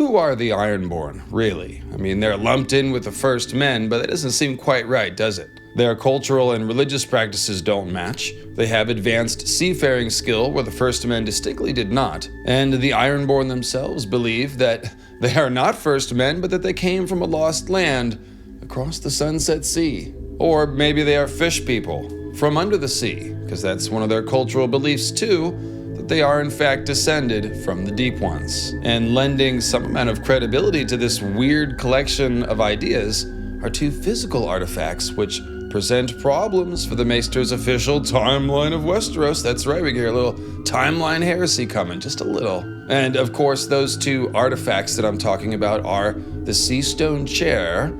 who are the Ironborn, really? I mean, they're lumped in with the First Men, but that doesn't seem quite right, does it? Their cultural and religious practices don't match. They have advanced seafaring skill where the First Men distinctly did not. And the Ironborn themselves believe that they are not First Men, but that they came from a lost land across the Sunset Sea. Or maybe they are fish people from under the sea, because that's one of their cultural beliefs too, that they are in fact descended from the Deep Ones. And lending some amount of credibility to this weird collection of ideas are two physical artifacts which present problems for the Maester's official timeline of Westeros. That's right, we get a little timeline heresy coming, just a little. And of course, those two artifacts that I'm talking about are the Seastone Chair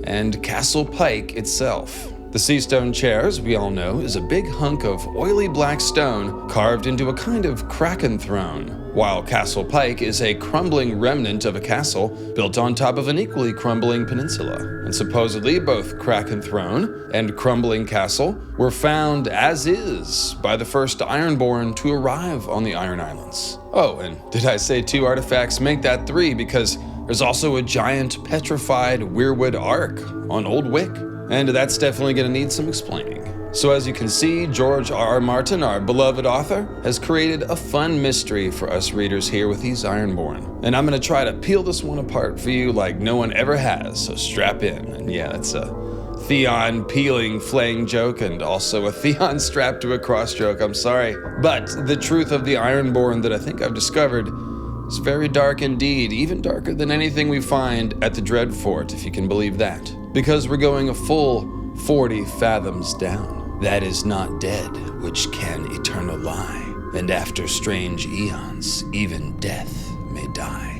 and Castle Pyke itself. The Seastone Chair, as we all know, is a big hunk of oily black stone carved into a kind of kraken throne, while Castle Pyke is a crumbling remnant of a castle built on top of an equally crumbling peninsula. And supposedly both kraken throne and crumbling castle were found as is by the first Ironborn to arrive on the Iron Islands. Oh, and did I say two artifacts make that three, because there's also a giant petrified weirwood ark on Old Wick. And that's definitely going to need some explaining. So as you can see, George R.R. Martin, our beloved author, has created a fun mystery for us readers here with these Ironborn. And I'm going to try to peel this one apart for you like no one ever has, so strap in. And yeah, it's a Theon peeling flaying joke and also a Theon strapped to a cross joke, I'm sorry. But the truth of the Ironborn that I think I've discovered is very dark indeed, even darker than anything we find at the Dreadfort, if you can believe that. Because we're going a full 40 fathoms down. That is not dead, which can eternal lie, and after strange eons, even death may die.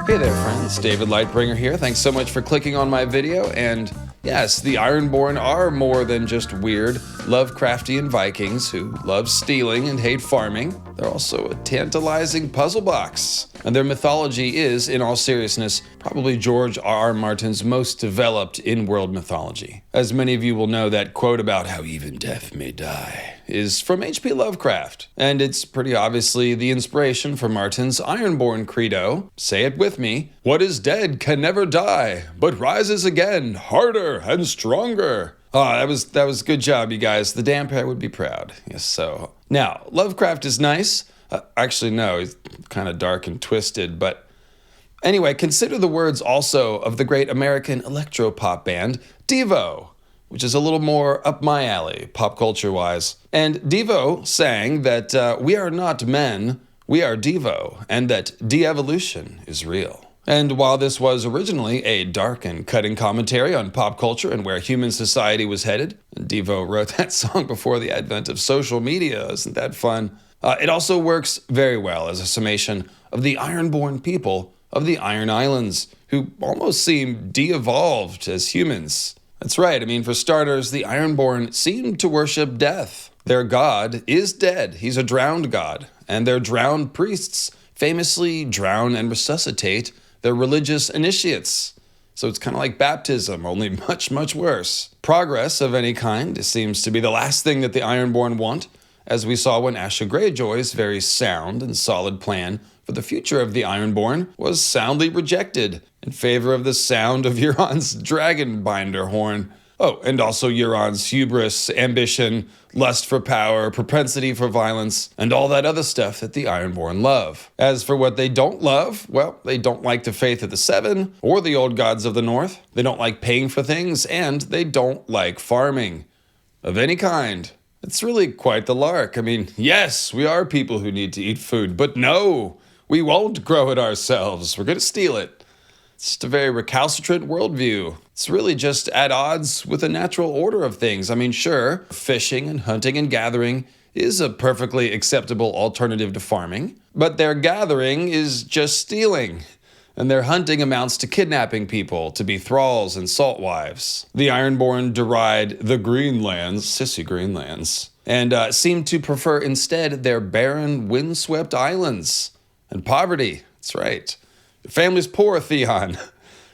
Hey there friends, David Lightbringer here. Thanks so much for clicking on my video, and yes, the Ironborn are more than just weird Lovecraftian Vikings who love stealing and hate farming. They're also a tantalizing puzzle box. And their mythology is, in all seriousness, probably George R.R. Martin's most developed in-world mythology. As many of you will know, that quote about how even death may die is from H.P. Lovecraft. And it's pretty obviously the inspiration for Martin's Ironborn credo. Say it with me. What is dead can never die, but rises again, harder and stronger. Oh, that was good job, you guys. The damn pair would be proud. Yes, so. Now, Lovecraft is nice. Actually, no, he's kind of dark and twisted, but anyway, consider the words also of the great American electro-pop band, Devo, which is a little more up my alley, pop culture-wise. And Devo sang that we are not men, we are Devo, and that de-evolution is real. And while this was originally a dark and cutting commentary on pop culture and where human society was headed, and Devo wrote that song before the advent of social media, isn't that fun? It also works very well as a summation of the Ironborn people of the Iron Islands, who almost seem de-evolved as humans. That's right, I mean, for starters, the Ironborn seem to worship death. Their god is dead, he's a drowned god, and their drowned priests famously drown and resuscitate their religious initiates. So it's kind of like baptism, only much, much worse. Progress of any kind seems to be the last thing that the Ironborn want, as we saw when Asha Greyjoy's very sound and solid plan for the future of the Ironborn was soundly rejected in favor of the sound of Euron's dragonbinder horn. Oh, and also Euron's hubris, ambition, lust for power, propensity for violence, and all that other stuff that the Ironborn love. As for what they don't love, well, they don't like the faith of the Seven or the old gods of the North. They don't like paying for things, and they don't like farming of any kind. It's really quite the lark. I mean, yes, we are people who need to eat food, but no, we won't grow it ourselves. We're going to steal it. It's just a very recalcitrant worldview. It's really just at odds with the natural order of things. I mean, sure, fishing and hunting and gathering is a perfectly acceptable alternative to farming, but their gathering is just stealing. And their hunting amounts to kidnapping people to be thralls and salt wives. The Ironborn deride the Greenlands, sissy Greenlands, and seem to prefer instead their barren, windswept islands. And poverty, that's right. Your family's poor, Theon.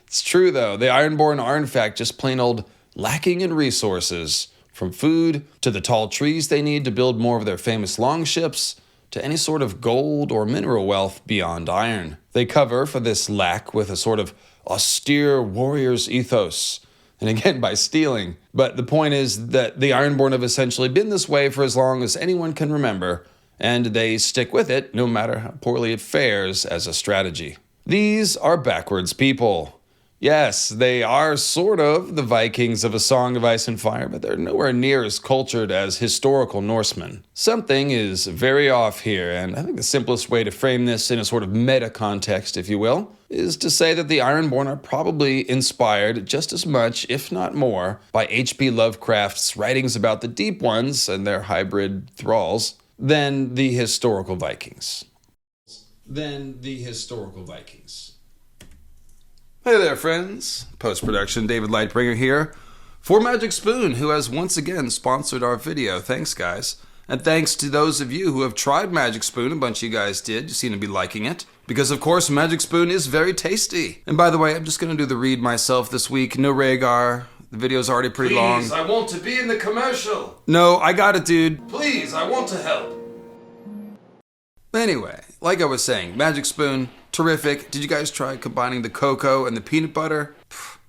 It's true, though. The Ironborn are, in fact, just plain old lacking in resources, from food to the tall trees they need to build more of their famous longships, to any sort of gold or mineral wealth beyond iron. They cover for this lack with a sort of austere warrior's ethos, and again by stealing. But the point is that the Ironborn have essentially been this way for as long as anyone can remember, and they stick with it no matter how poorly it fares as a strategy. These are backwards people. Yes, they are sort of the Vikings of A Song of Ice and Fire, but they're nowhere near as cultured as historical Norsemen. Something is very off here, and I think the simplest way to frame this in a sort of meta context, if you will, is to say that the Ironborn are probably inspired just as much, if not more, by H.P. Lovecraft's writings about the Deep Ones and their hybrid thralls than the historical Vikings. Hey there, friends. Post-production David Lightbringer here for Magic Spoon, who has once again sponsored our video. Thanks, guys. And thanks to those of you who have tried Magic Spoon. A bunch of you guys did. You seem to be liking it. Because, of course, Magic Spoon is very tasty. And by the way, I'm just going to do the read myself this week. No Rhaegar. The video's already pretty long. Please, I want to be in the commercial. No, I got it, dude. Please, I want to help. Anyway, like I was saying, Magic Spoon, terrific. Did you guys try combining the cocoa and the peanut butter?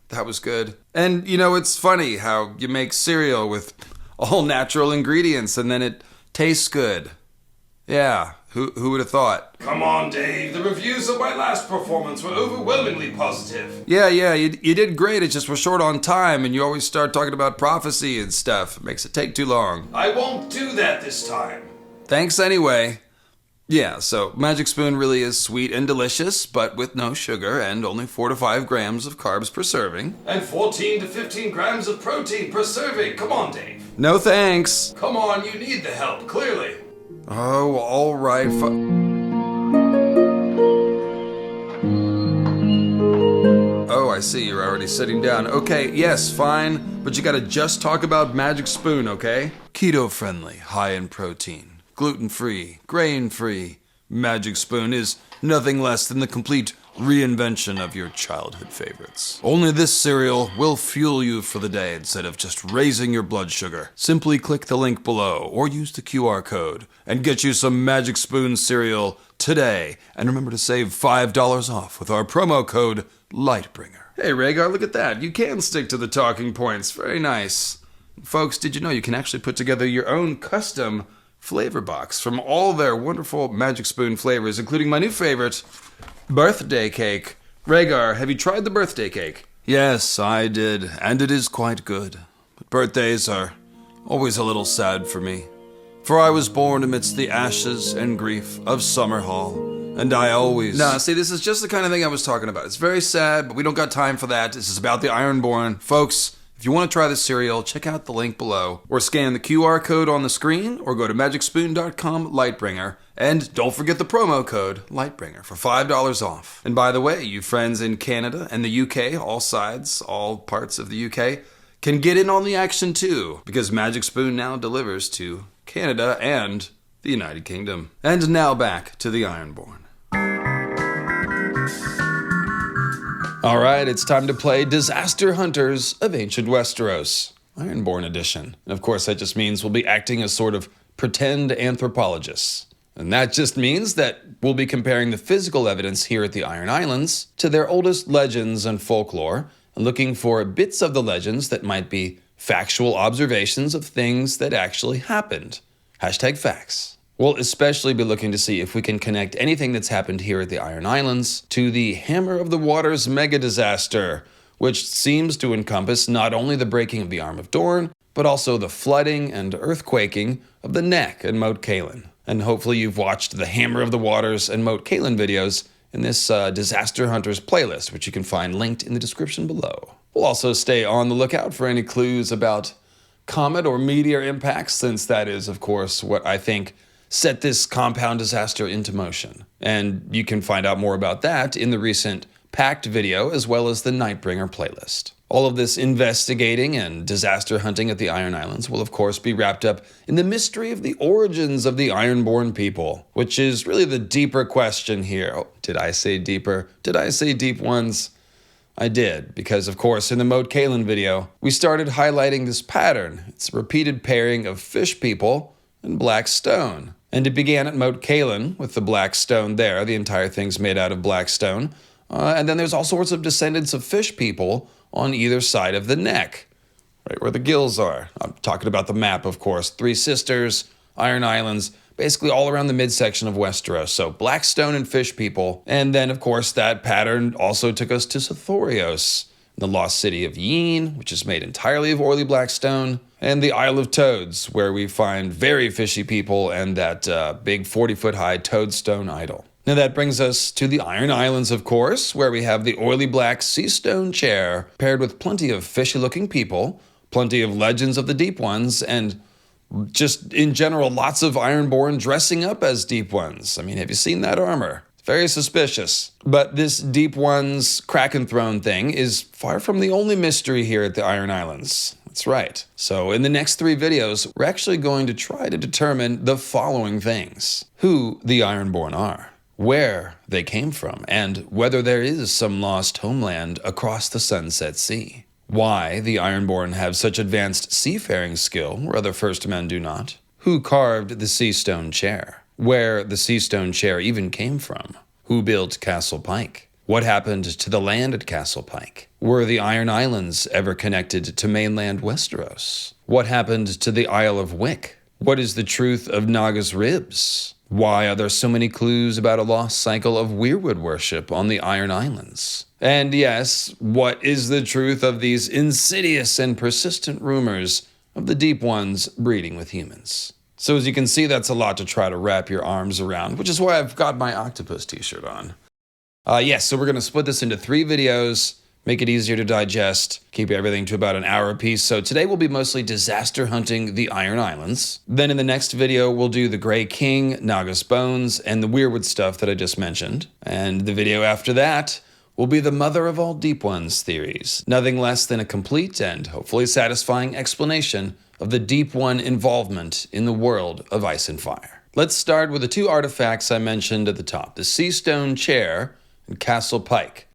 That was good. And, you know, it's funny how you make cereal with all natural ingredients and then it tastes good. Yeah, who would have thought? Come on, Dave. The reviews of my last performance were overwhelmingly positive. Yeah, you did great. It's just we're short on time and you always start talking about prophecy and stuff. It makes it take too long. I won't do that this time. Thanks anyway. Yeah, so Magic Spoon really is sweet and delicious, but with no sugar and only 4 to 5 grams of carbs per serving. And 14 to 15 grams of protein per serving. Come on, Dave. No thanks. Come on, you need the help, clearly. Oh, all right. Oh, I see. You're already sitting down. Okay, yes, fine. But you gotta just talk about Magic Spoon, okay? Keto-friendly, high in protein. Gluten-free, grain-free, Magic Spoon is nothing less than the complete reinvention of your childhood favorites. Only this cereal will fuel you for the day instead of just raising your blood sugar. Simply click the link below or use the QR code and get you some Magic Spoon cereal today. And remember to save $5 off with our promo code Lightbringer. Hey Rhaegar, look at that. You can stick to the talking points. Very nice. Folks, did you know you can actually put together your own custom flavor box from all their wonderful Magic Spoon flavors, including my new favorite, birthday cake. Rhaegar, have you tried the birthday cake? Yes, I did, and it is quite good. But birthdays are always a little sad for me. For I was born amidst the ashes and grief of Summerhall, and I always... Nah, see, this is just the kind of thing I was talking about. It's very sad, but we don't got time for that. This is about the Ironborn. Folks, if you want to try this cereal, check out the link below, or scan the QR code on the screen, or go to magicspoon.com Lightbringer, and don't forget the promo code Lightbringer for $5 off. And by the way, you friends in Canada and the UK, all sides, all parts of the UK, can get in on the action too, because Magic Spoon now delivers to Canada and the United Kingdom. And now back to the Ironborn. Alright, it's time to play Disaster Hunters of Ancient Westeros, Ironborn edition. And of course that just means we'll be acting as sort of pretend anthropologists. And that just means that we'll be comparing the physical evidence here at the Iron Islands to their oldest legends and folklore, and looking for bits of the legends that might be factual observations of things that actually happened. Hashtag facts. We'll especially be looking to see if we can connect anything that's happened here at the Iron Islands to the Hammer of the Waters mega disaster, which seems to encompass not only the breaking of the Arm of Dorne, but also the flooding and earthquaking of the Neck and Moat Cailin. And hopefully you've watched the Hammer of the Waters and Moat Cailin videos in this Disaster Hunters playlist, which you can find linked in the description below. We'll also stay on the lookout for any clues about comet or meteor impacts, since that is, of course, what I think set this compound disaster into motion. And you can find out more about that in the recent Pact video, as well as the Lightbringer playlist. All of this investigating and disaster hunting at the Iron Islands will of course be wrapped up in the mystery of the origins of the Ironborn people, which is really the deeper question here. Oh, did I say deeper? Did I say deep ones? I did, because of course in the Moat Cailin video, we started highlighting this pattern. It's a repeated pairing of fish people and black stone. And it began at Moat Cailin with the black stone there. The entire thing's made out of black stone. And then there's all sorts of descendants of fish people on either side of the neck, right where the gills are. I'm talking about the map, of course. Three Sisters, Iron Islands, basically all around the midsection of Westeros. So black stone and fish people. And then, of course, that pattern also took us to Sithorios, the lost city of Yeen, which is made entirely of oily black stone, and the Isle of Toads, where we find very fishy people and that big 40-foot-high toadstone idol. Now that brings us to the Iron Islands, of course, where we have the oily black Seastone Chair, paired with plenty of fishy-looking people, plenty of legends of the Deep Ones, and just in general, lots of Ironborn dressing up as Deep Ones. I mean, have you seen that armor? It's very suspicious. But this Deep Ones Kraken Throne thing is far from the only mystery here at the Iron Islands. That's right. So in the next 3 videos, we're actually going to try to determine the following things: who the Ironborn are, where they came from, and whether there is some lost homeland across the Sunset Sea. Why the Ironborn have such advanced seafaring skill where other First Men do not. Who carved the Seastone Chair. Where the Seastone Chair even came from. Who built Castle Pyke. What happened to the land at Castle Pyke. Were the Iron Islands ever connected to mainland Westeros? What happened to the Isle of Wick? What is the truth of Naga's ribs? Why are there so many clues about a lost cycle of weirwood worship on the Iron Islands? And yes, what is the truth of these insidious and persistent rumors of the Deep Ones breeding with humans? So as you can see, that's a lot to try to wrap your arms around, which is why I've got my octopus t-shirt on. Yes, so we're going to split this into 3 videos, make it easier to digest, keep everything to about an hour apiece. So today will be mostly disaster hunting the Iron Islands. Then in the next video, we'll do the Grey King, Naga's Bones, and the weirwood stuff that I just mentioned. And the video after that will be the mother of all Deep Ones theories. Nothing less than a complete and hopefully satisfying explanation of the Deep One involvement in the world of Ice and Fire. Let's start with the 2 artifacts I mentioned at the top, the Seastone Chair and Castle Pyke.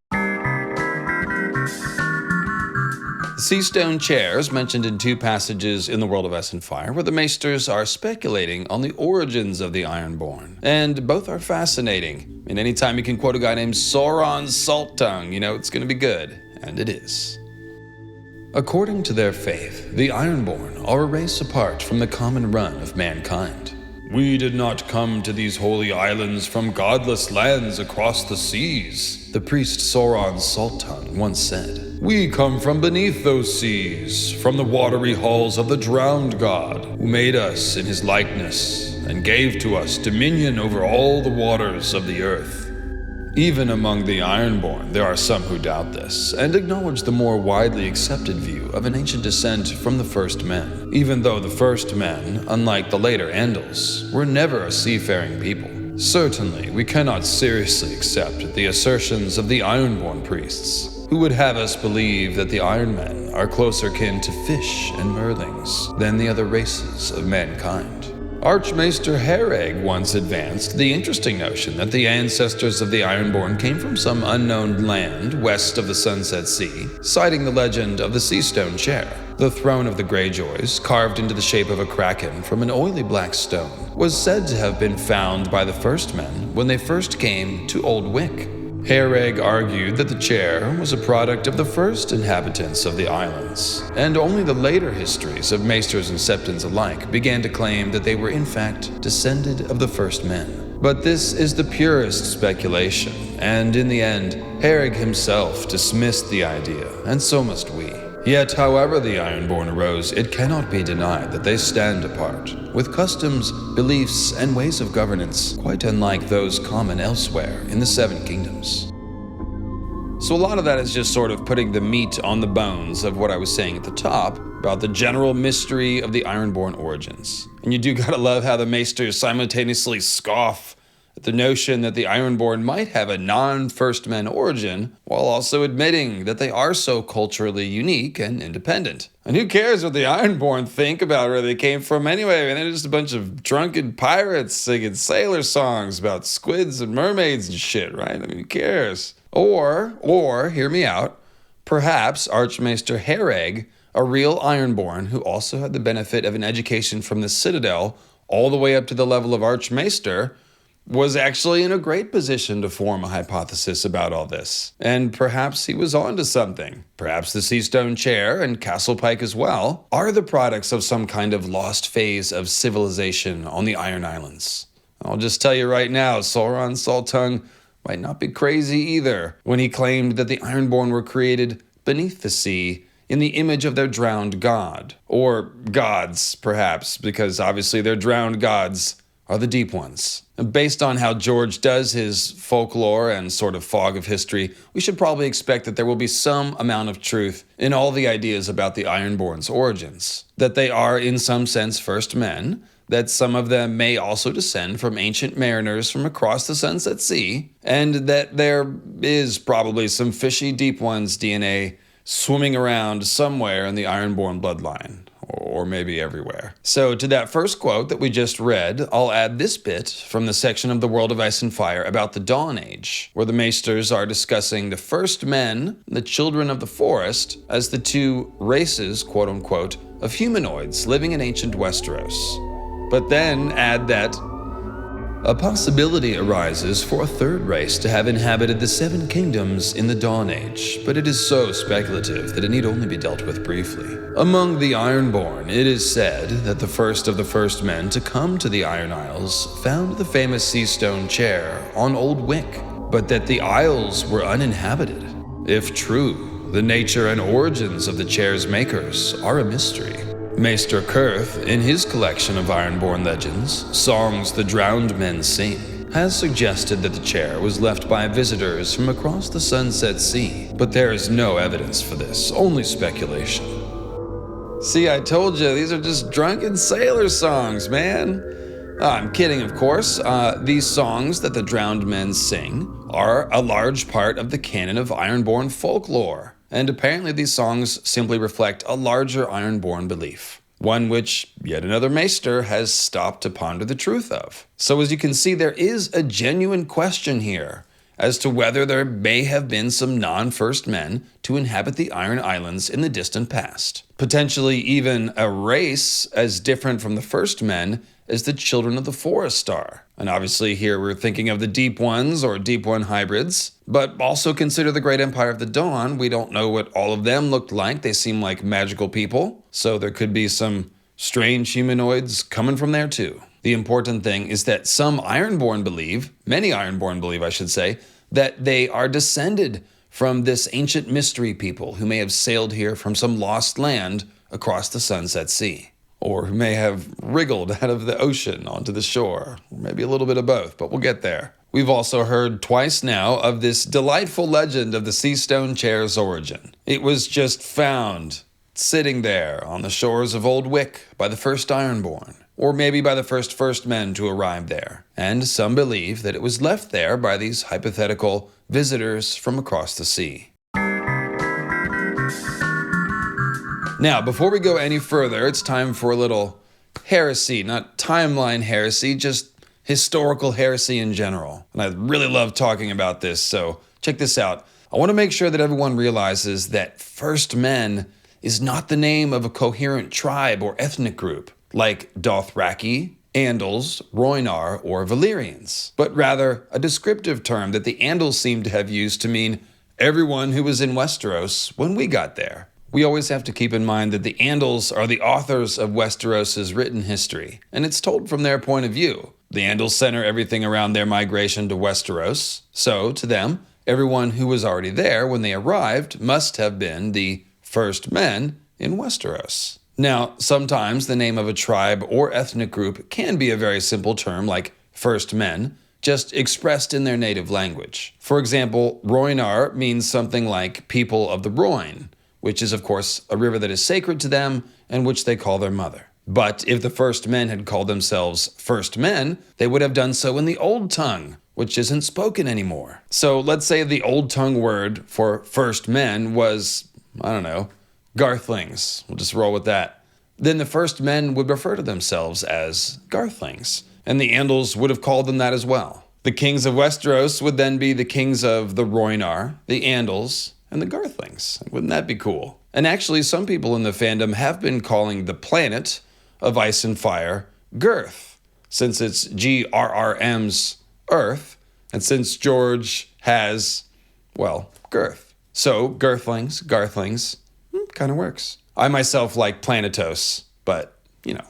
The Seastone Chairs, mentioned in 2 passages in the world of Ice and Fire, where the Maesters are speculating on the origins of the Ironborn. And both are fascinating. And anytime you can quote a guy named Sauron Salttongue, you know it's going to be good. And it is. According to their faith, the Ironborn are a race apart from the common run of mankind. We did not come to these holy islands from godless lands across the seas, the priest Sauron Salttongue once said. We come from beneath those seas, from the watery halls of the drowned god, who made us in his likeness and gave to us dominion over all the waters of the earth. Even among the Ironborn, there are some who doubt this, and acknowledge the more widely accepted view of an ancient descent from the First Men, even though the First Men, unlike the later Andals, were never a seafaring people. Certainly, we cannot seriously accept the assertions of the Ironborn priests, who would have us believe that the Iron Men are closer kin to fish and merlings than the other races of mankind. Archmaester Hereg once advanced the interesting notion that the ancestors of the Ironborn came from some unknown land west of the Sunset Sea, citing the legend of the Seastone Chair. The throne of the Greyjoys, carved into the shape of a kraken from an oily black stone, was said to have been found by the First Men when they first came to Old Wick. Hereg argued that the chair was a product of the first inhabitants of the islands, and only the later histories of Maesters and Septons alike began to claim that they were in fact descended of the First Men. But this is the purest speculation, and in the end, Hereg himself dismissed the idea, and so must we. Yet, however the Ironborn arose, it cannot be denied that they stand apart, with customs, beliefs, and ways of governance quite unlike those common elsewhere in the Seven Kingdoms. So a lot of that is just sort of putting the meat on the bones of what I was saying at the top about the general mystery of the Ironborn origins. And you do gotta love how the Maesters simultaneously scoff at the notion that the Ironborn might have a non-First Men origin, while also admitting that they are so culturally unique and independent. And who cares what the Ironborn think about where they came from anyway? I mean, they're just a bunch of drunken pirates singing sailor songs about squids and mermaids and shit, right? I mean, who cares? Or, hear me out, Perhaps Archmaester Hereg, a real Ironborn who also had the benefit of an education from the Citadel all the way up to the level of Archmaester, was actually in a great position to form a hypothesis about all this. And perhaps he was onto something. Perhaps the Seastone Chair and Castle Pyke as well are the products of some kind of lost phase of civilization on the Iron Islands. I'll just tell you right now, Sauron Salttongue might not be crazy either when he claimed that the Ironborn were created beneath the sea in the image of their drowned god. Or gods, perhaps, because obviously their drowned gods are the deep ones. And based on how George does his folklore and sort of fog of history, we should probably expect that there will be some amount of truth in all the ideas about the Ironborn's origins. That they are in some sense first men, that some of them may also descend from ancient mariners from across the Sunset Sea, and that there is probably some fishy deep ones DNA swimming around somewhere in the Ironborn bloodline. Or maybe everywhere. So to that first quote that we just read, I'll add this bit from the section of The World of Ice and Fire about the Dawn Age, where the Maesters are discussing the first men, the children of the forest, as the two races, quote unquote, of humanoids living in ancient Westeros. But then add that a possibility arises for a third race to have inhabited the Seven Kingdoms in the Dawn Age, but it is so speculative that it need only be dealt with briefly. Among the Ironborn, it is said that the first men to come to the Iron Isles found the famous Seastone Chair on Old Wick, but that the Isles were uninhabited. If true, the nature and origins of the chair's makers are a mystery. Maester Kurth, in his collection of Ironborn legends, Songs the Drowned Men Sing, has suggested that the chair was left by visitors from across the Sunset Sea, but there is no evidence for this, only speculation. See, I told you, these are just drunken sailor songs, man. I'm kidding, of course. These songs that the drowned men sing are a large part of the canon of Ironborn folklore. And apparently these songs simply reflect a larger Ironborn belief, one which yet another Maester has stopped to ponder the truth of. So as you can see, there is a genuine question here as to whether there may have been some non-first men to inhabit the Iron Islands in the distant past. Potentially even a race as different from the first men as the children of the forest star. And obviously here we're thinking of the Deep Ones or Deep One hybrids, but also consider the Great Empire of the Dawn. We don't know what all of them looked like. They seem like magical people, so there could be some strange humanoids coming from there too. The important thing is that some Ironborn believe, many Ironborn believe I should say, that they are descended from this ancient mystery people who may have sailed here from some lost land across the Sunset Sea, or who may have wriggled out of the ocean onto the shore, or maybe a little bit of both, but we'll get there. We've also heard twice now of this delightful legend of the Seastone Chair's origin. It was just found sitting there on the shores of Old Wick by the first Ironborn, or maybe by the first men to arrive there. And some believe that it was left there by these hypothetical visitors from across the sea. Now, before we go any further, it's time for a little heresy, not timeline heresy, just historical heresy in general. And I really love talking about this, so check this out. I want to make sure that everyone realizes that First Men is not the name of a coherent tribe or ethnic group, like Dothraki, Andals, Rhoynar, or Valyrians, but rather a descriptive term that the Andals seem to have used to mean everyone who was in Westeros when we got there. We always have to keep in mind that the Andals are the authors of Westeros' written history, and it's told from their point of view. The Andals center everything around their migration to Westeros, so to them, everyone who was already there when they arrived must have been the first men in Westeros. Now, sometimes the name of a tribe or ethnic group can be a very simple term like first men, just expressed in their native language. For example, Rhoynar means something like people of the Rhoyne, which is of course a river that is sacred to them and which they call their mother. But if the first men had called themselves first men, they would have done so in the Old Tongue, which isn't spoken anymore. So let's say the Old Tongue word for first men was, I don't know, Garthlings. We'll just roll with that. Then the first men would refer to themselves as Garthlings, and the Andals would have called them that as well. The kings of Westeros would then be the kings of the Rhoynar, the Andals, and the Garthlings. Wouldn't that be cool? And actually, some people in the fandom have been calling the planet of ice and fire Girth, since it's GRRM's Earth, and since George has, well, girth. So, Garthlings, kind of works. I myself like Planetos, but,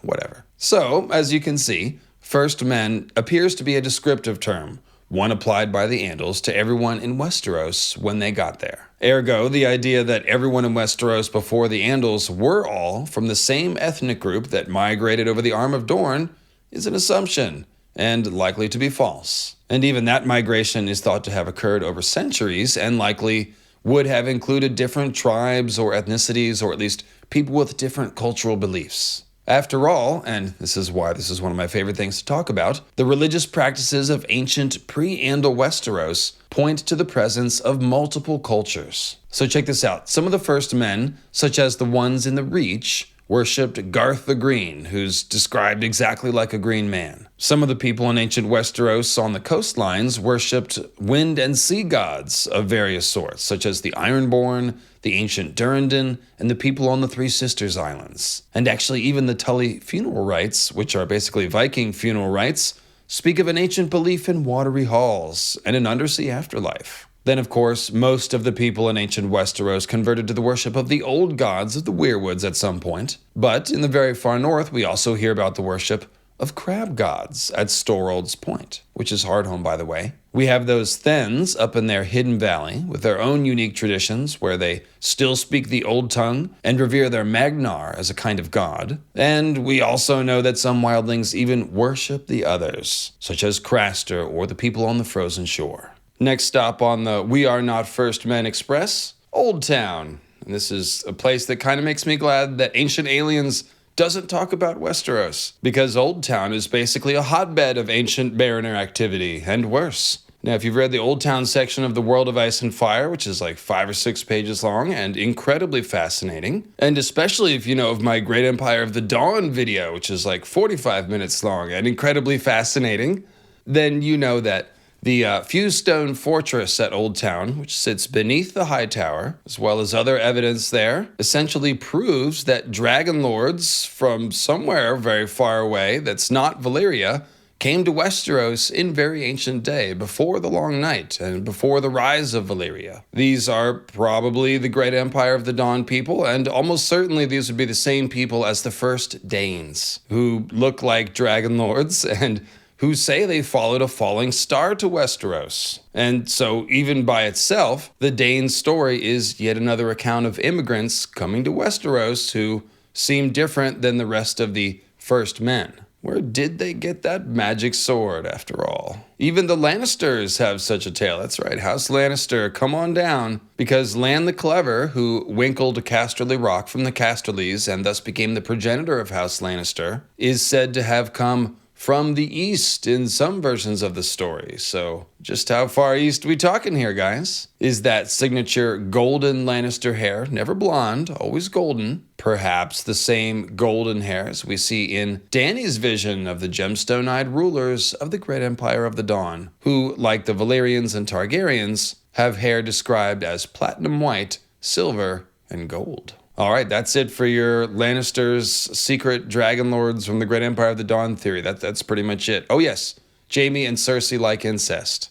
whatever. So, as you can see, First Men appears to be a descriptive term, one applied by the Andals to everyone in Westeros when they got there. Ergo, the idea that everyone in Westeros before the Andals were all from the same ethnic group that migrated over the Arm of Dorne is an assumption, and likely to be false. And even that migration is thought to have occurred over centuries, and likely would have included different tribes or ethnicities, or at least people with different cultural beliefs. After all, and this is why this is one of my favorite things to talk about, the religious practices of ancient pre-Andal Westeros point to the presence of multiple cultures. So check this out. Some of the first men, such as the ones in the Reach, worshipped Garth the Green, who's described exactly like a green man. Some of the people in ancient Westeros on the coastlines worshipped wind and sea gods of various sorts, such as the Ironborn, the ancient Durrandon, and the people on the Three Sisters Islands. And actually even the Tully funeral rites, which are basically Viking funeral rites, speak of an ancient belief in watery halls and an undersea afterlife. Then, of course, most of the people in ancient Westeros converted to the worship of the old gods of the Weirwoods at some point. But in the very far north, we also hear about the worship of crab gods at Storald's Point, which is Hardhome, by the way. We have those Thens up in their hidden valley with their own unique traditions where they still speak the old tongue and revere their Magnar as a kind of god. And we also know that some wildlings even worship the others, such as Craster or the people on the frozen shore. Next stop on the We Are Not First Men Express, Old Town. And this is a place that kind of makes me glad that Ancient Aliens doesn't talk about Westeros, because Old Town is basically a hotbed of ancient mariner activity, and worse. Now, if you've read the Old Town section of The World of Ice and Fire, which is like 5 or 6 pages long and incredibly fascinating, and especially if you know of my Great Empire of the Dawn video, which is like 45 minutes long and incredibly fascinating, then you know that the Fewstone Fortress at Old Town, which sits beneath the High Tower, as well as other evidence there, essentially proves that dragon lords from somewhere very far away that's not Valyria came to Westeros in very ancient day, before the Long Night and before the rise of Valyria. These are probably the Great Empire of the Dawn people, and almost certainly these would be the same people as the first Danes, who look like dragon lords and who say they followed a falling star to Westeros. And so even by itself, the Dane story is yet another account of immigrants coming to Westeros who seem different than the rest of the first men. Where did they get that magic sword, after all? Even the Lannisters have such a tale. That's right, House Lannister, come on down. Because Lan the Clever, who winkled Casterly Rock from the Casterlys and thus became the progenitor of House Lannister, is said to have come from the east in some versions of the story. So just how far east we talking here, guys? Is that signature golden Lannister hair, never blonde, always golden, perhaps the same golden hairs we see in Dany's vision of the gemstone-eyed rulers of the Great Empire of the Dawn, who, like the Valyrians and Targaryens, have hair described as platinum white, silver, and gold. All right, that's it for your Lannister's secret dragon lords from the Great Empire of the Dawn theory. That's pretty much it. Oh yes, Jaime and Cersei like incest.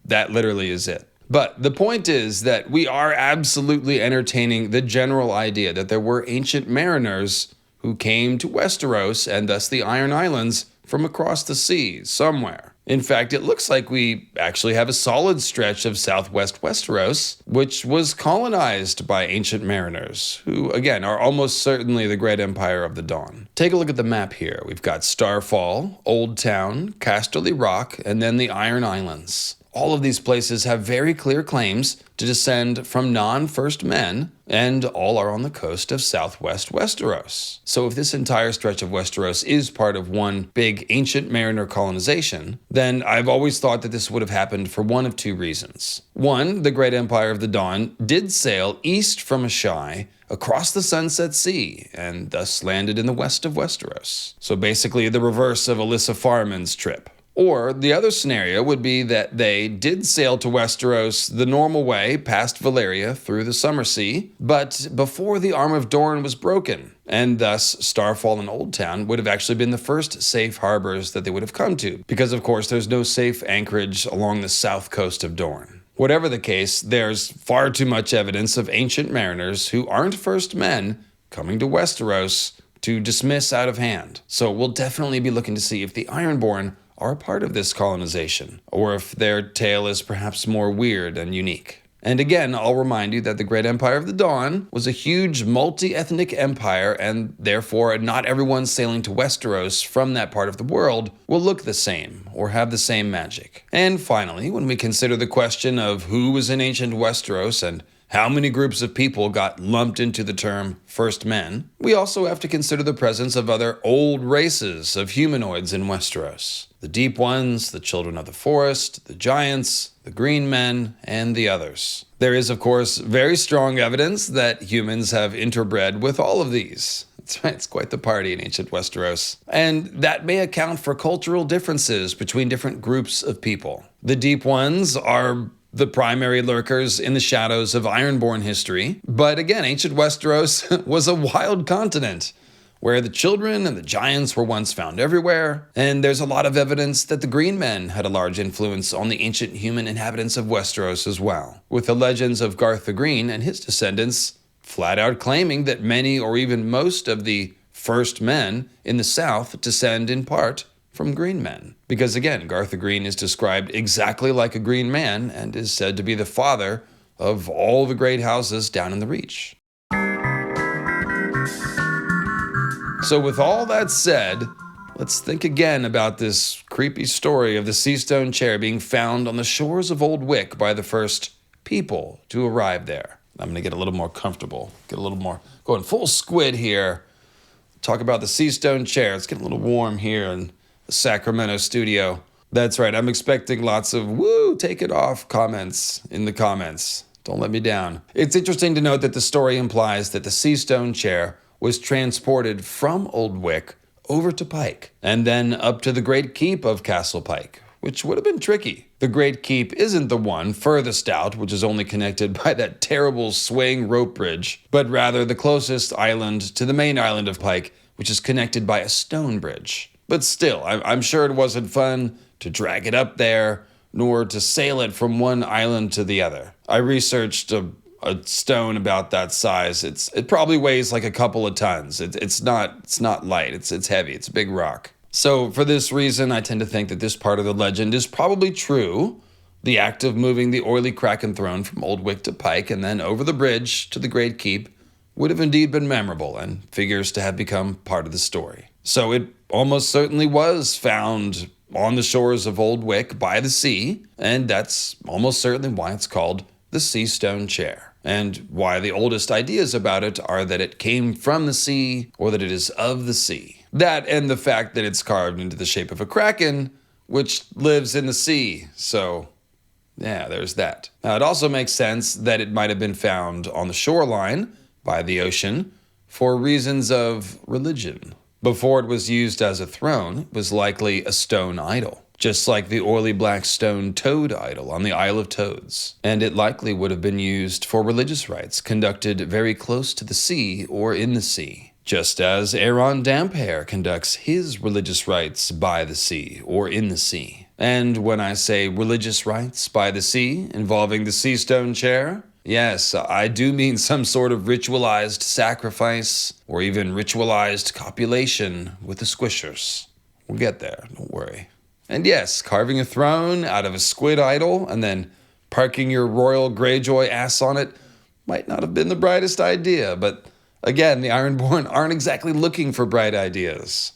That literally is it. But the point is that we are absolutely entertaining the general idea that there were ancient mariners who came to Westeros and thus the Iron Islands from across the seas somewhere. In fact, it looks like we actually have a solid stretch of southwest Westeros, which was colonized by ancient mariners, who, again, are almost certainly the Great Empire of the Dawn. Take a look at the map here. We've got Starfall, Old Town, Casterly Rock, and then the Iron Islands. All of these places have very clear claims to descend from non-first men, and all are on the coast of southwest Westeros. So if this entire stretch of Westeros is part of one big ancient mariner colonization, then I've always thought that this would have happened for one of two reasons. One, the Great Empire of the Dawn did sail east from Asshai across the Sunset Sea, and thus landed in the west of Westeros. So basically the reverse of Alyssa Farman's trip. Or the other scenario would be that they did sail to Westeros the normal way, past Valyria through the Summer Sea, but before the Arm of Dorne was broken, and thus Starfall and Old Town would have actually been the first safe harbors that they would have come to, because of course there's no safe anchorage along the south coast of Dorne. Whatever the case, there's far too much evidence of ancient mariners who aren't first men coming to Westeros to dismiss out of hand. So we'll definitely be looking to see if the Ironborn are a part of this colonization, or if their tale is perhaps more weird and unique. And again, I'll remind you that the Great Empire of the Dawn was a huge multi-ethnic empire, and therefore not everyone sailing to Westeros from that part of the world will look the same or have the same magic. And finally, when we consider the question of who was in ancient Westeros and how many groups of people got lumped into the term First Men, we also have to consider the presence of other old races of humanoids in Westeros. The Deep Ones, the Children of the Forest, the Giants, the Green Men, and the others. There is, of course, very strong evidence that humans have interbred with all of these. That's right, it's quite the party in ancient Westeros. And that may account for cultural differences between different groups of people. The Deep Ones are the primary lurkers in the shadows of Ironborn history. But again, ancient Westeros was a wild continent where the children and the giants were once found everywhere, and there's a lot of evidence that the Green Men had a large influence on the ancient human inhabitants of Westeros as well, with the legends of Garth the Green and his descendants flat out claiming that many or even most of the first men in the south descend in part from green men. Because again, Garth the Green is described exactly like a green man and is said to be the father of all the great houses down in the Reach. So with all that said, let's think again about this creepy story of the Seastone Chair being found on the shores of Old Wick by the first people to arrive there. I'm gonna get a little more comfortable, get a little more, going full squid here. Talk about the Seastone Chair. It's getting a little warm here in the Sacramento studio. That's right, I'm expecting lots of woo, take it off comments in the comments. Don't let me down. It's interesting to note that the story implies that the Seastone Chair was transported from Old Wick over to Pyke, and then up to the Great Keep of Castle Pyke, which would have been tricky. The Great Keep isn't the one furthest out, which is only connected by that terrible swaying rope bridge, but rather the closest island to the main island of Pyke, which is connected by a stone bridge. But still, I'm sure it wasn't fun to drag it up there, nor to sail it from one island to the other. I researched a stone about that size. It probably weighs like a couple of tons. It's not light. It's heavy. It's a big rock. So for this reason, I tend to think that this part of the legend is probably true. The act of moving the oily Kraken throne from Old Wick to Pyke and then over the bridge to the Great Keep would have indeed been memorable and figures to have become part of the story. So it almost certainly was found on the shores of Old Wick by the sea, and that's almost certainly why it's called the Seastone Chair. And why the oldest ideas about it are that it came from the sea or that it is of the sea. That and the fact that it's carved into the shape of a kraken, which lives in the sea. So, yeah, there's that. Now, it also makes sense that it might have been found on the shoreline by the ocean for reasons of religion. Before it was used as a throne, it was likely a stone idol, just like the oily black stone toad idol on the Isle of Toads. And it likely would have been used for religious rites conducted very close to the sea or in the sea, just as Aaron Damphair conducts his religious rites by the sea or in the sea. And when I say religious rites by the sea involving the Seastone Chair, yes, I do mean some sort of ritualized sacrifice or even ritualized copulation with the squishers. We'll get there, don't worry. And yes, carving a throne out of a squid idol and then parking your royal Greyjoy ass on it might not have been the brightest idea, but again, the Ironborn aren't exactly looking for bright ideas.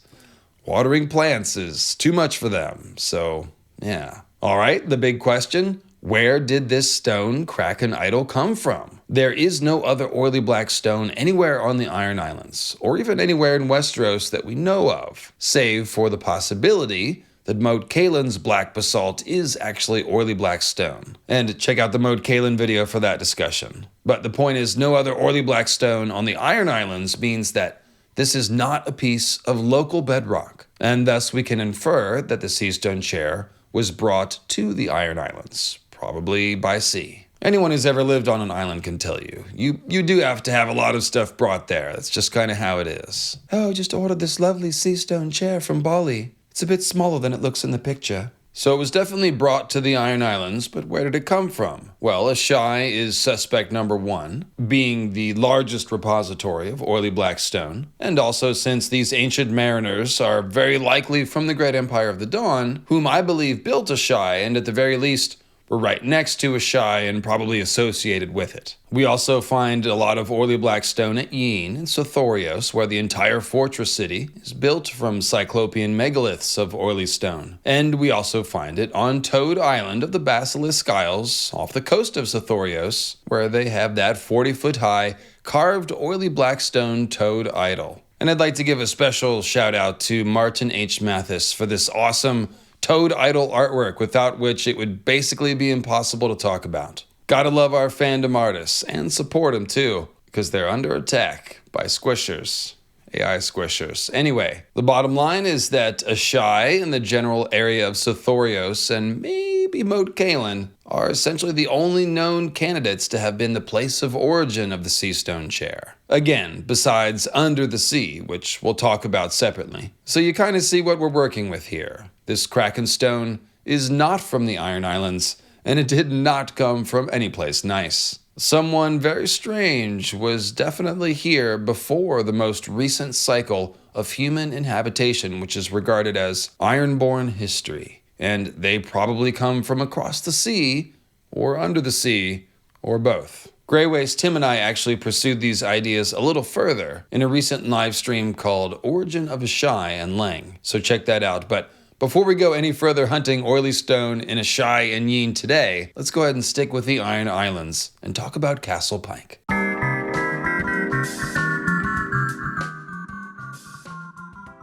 Watering plants is too much for them, so yeah. All right, the big question. Where did this stone Kraken idol come from? There is no other oily black stone anywhere on the Iron Islands, or even anywhere in Westeros that we know of, save for the possibility that Moat Caelin's black basalt is actually oily black stone. And check out the Moat Caelin video for that discussion. But the point is, no other oily black stone on the Iron Islands means that this is not a piece of local bedrock, and thus we can infer that the Seastone Chair was brought to the Iron Islands, probably by sea. Anyone who's ever lived on an island can tell you, you do have to have a lot of stuff brought there. That's just kind of how it is. Oh, just ordered this lovely Seastone Chair from Bali. It's a bit smaller than it looks in the picture. So it was definitely brought to the Iron Islands, but where did it come from? Well, Ashai is suspect number one, being the largest repository of oily black stone, and also since these ancient mariners are very likely from the Great Empire of the Dawn, whom I believe built Ashai, and at the very least were right next to Ashai and probably associated with it. We also find a lot of oily black stone at Yin and Sothorios, where the entire fortress city is built from cyclopean megaliths of oily stone. And we also find it on Toad Island of the Basilisk Isles, off the coast of Sothorios, where they have that 40-foot-high carved oily black stone toad idol. And I'd like to give a special shout out to Martin H. Mathis for this awesome toad idol artwork, without which it would basically be impossible to talk about. Gotta love our fandom artists, and support them too, because they're under attack by squishers. AI squishers. Anyway, the bottom line is that Ashai and the general area of Sothorios and maybe Moat Cailin are essentially the only known candidates to have been the place of origin of the Seastone Chair. Again, besides under the sea, which we'll talk about separately. So you kind of see what we're working with here. This Kraken stone is not from the Iron Islands, and it did not come from any place nice. Someone very strange was definitely here before the most recent cycle of human inhabitation, which is regarded as Ironborn history. And they probably come from across the sea, or under the sea, or both. Greywaste Tim and I actually pursued these ideas a little further in a recent live stream called Origin of Ashai and Lang, so check that out. But before we go any further hunting oily stone in Ashai and Yin today, let's go ahead and stick with the Iron Islands and talk about Castle Pyke.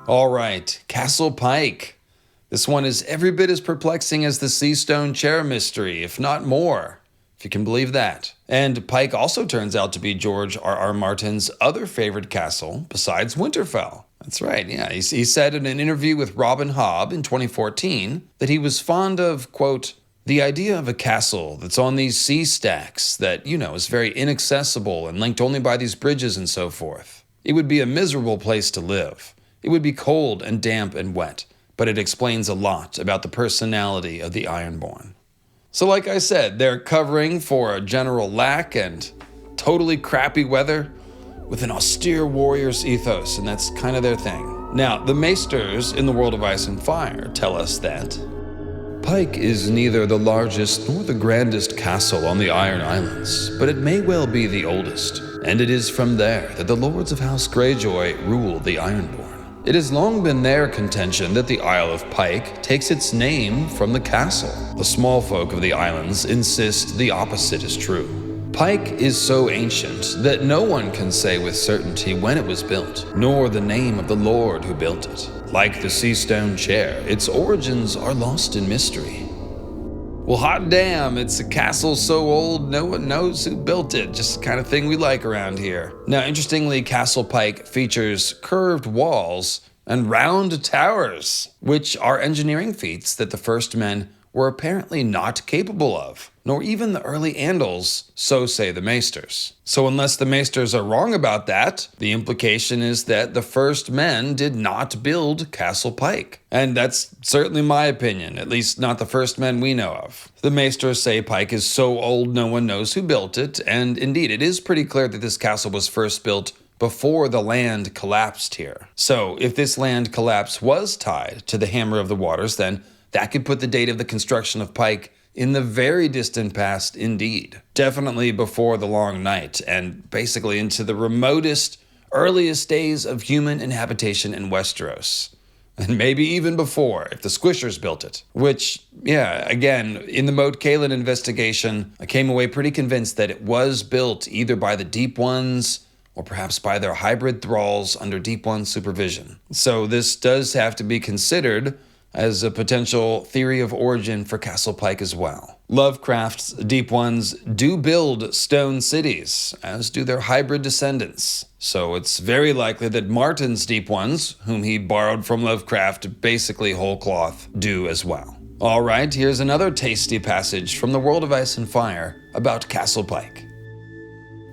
All right, Castle Pyke. This one is every bit as perplexing as the Seastone Chair mystery, if not more, if you can believe that. And Pyke also turns out to be George R.R. Martin's other favorite castle besides Winterfell. That's right, yeah. He said in an interview with Robin Hobb in 2014 that he was fond of, quote, the idea of a castle that's on these sea stacks that, is very inaccessible and linked only by these bridges and so forth. It would be a miserable place to live. It would be cold and damp and wet, but it explains a lot about the personality of the Ironborn. So like I said, they're covering for a general lack and totally crappy weather with an austere warrior's ethos, and that's kind of their thing. Now, the Maesters in the World of Ice and Fire tell us that Pyke is neither the largest nor the grandest castle on the Iron Islands, but it may well be the oldest, and it is from there that the Lords of House Greyjoy rule the Ironborn. It has long been their contention that the Isle of Pyke takes its name from the castle. The small folk of the islands insist the opposite is true. Pyke is so ancient that no one can say with certainty when it was built, nor the name of the lord who built it. Like the Seastone Chair, its origins are lost in mystery. Well, hot damn, it's a castle so old no one knows who built it, just the kind of thing we like around here. Now, interestingly, Castle Pyke features curved walls and round towers, which are engineering feats that the first men were apparently not capable of, nor even the early Andals, so say the Maesters. So unless the Maesters are wrong about that, the implication is that the first men did not build Castle Pyke. And that's certainly my opinion, at least not the first men we know of. The Maesters say Pyke is so old no one knows who built it, and indeed it is pretty clear that this castle was first built before the land collapsed here. So if this land collapse was tied to the Hammer of the Waters, then that could put the date of the construction of Pyke in the very distant past indeed. Definitely before the Long Night, and basically into the remotest, earliest days of human inhabitation in Westeros. And maybe even before, if the squishers built it. Which, yeah, again, in the Moat Cailin investigation, I came away pretty convinced that it was built either by the Deep Ones or perhaps by their hybrid thralls under Deep One's supervision. So this does have to be considered as a potential theory of origin for Castle Pyke as well. Lovecraft's Deep Ones do build stone cities, as do their hybrid descendants. So it's very likely that Martin's Deep Ones, whom he borrowed from Lovecraft basically whole cloth, do as well. All right, here's another tasty passage from the World of Ice and Fire about Castle Pyke.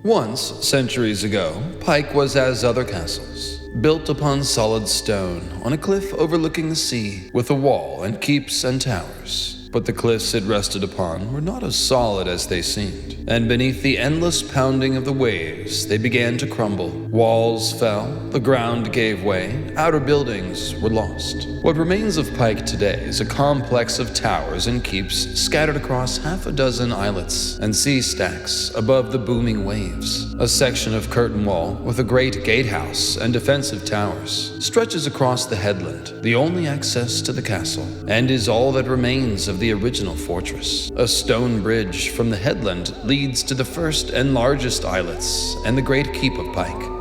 Once, centuries ago, Pyke was as other castles, built upon solid stone, on a cliff overlooking the sea, with a wall and keeps and towers. But the cliffs it rested upon were not as solid as they seemed, and beneath the endless pounding of the waves, they began to crumble. Walls fell, the ground gave way, outer buildings were lost. What remains of Pyke today is a complex of towers and keeps scattered across half a dozen islets and sea stacks above the booming waves. A section of curtain wall with a great gatehouse and defensive towers stretches across the headland, the only access to the castle, and is all that remains of the original fortress. A stone bridge from the headland leads to the first and largest islets and the great keep of Pyke.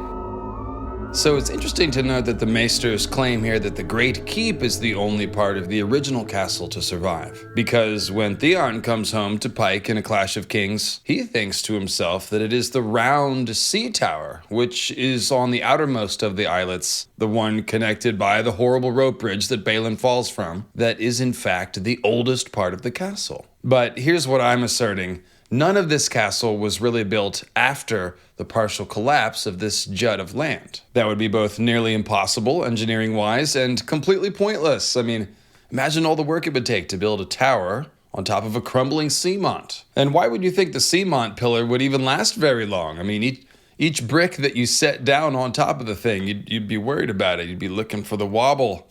So it's interesting to note that the maesters claim here that the Great Keep is the only part of the original castle to survive. Because when Theon comes home to Pyke in A Clash of Kings, he thinks to himself that it is the round sea tower, which is on the outermost of the islets, the one connected by the horrible rope bridge that Balin falls from, that is in fact the oldest part of the castle. But here's what I'm asserting. None of this castle was really built after the partial collapse of this jut of land. That would be both nearly impossible, engineering-wise, and completely pointless. I mean, imagine all the work it would take to build a tower on top of a crumbling seamont. And why would you think the seamont pillar would even last very long? I mean, each brick that you set down on top of the thing, you'd be worried about it. You'd be looking for the wobble.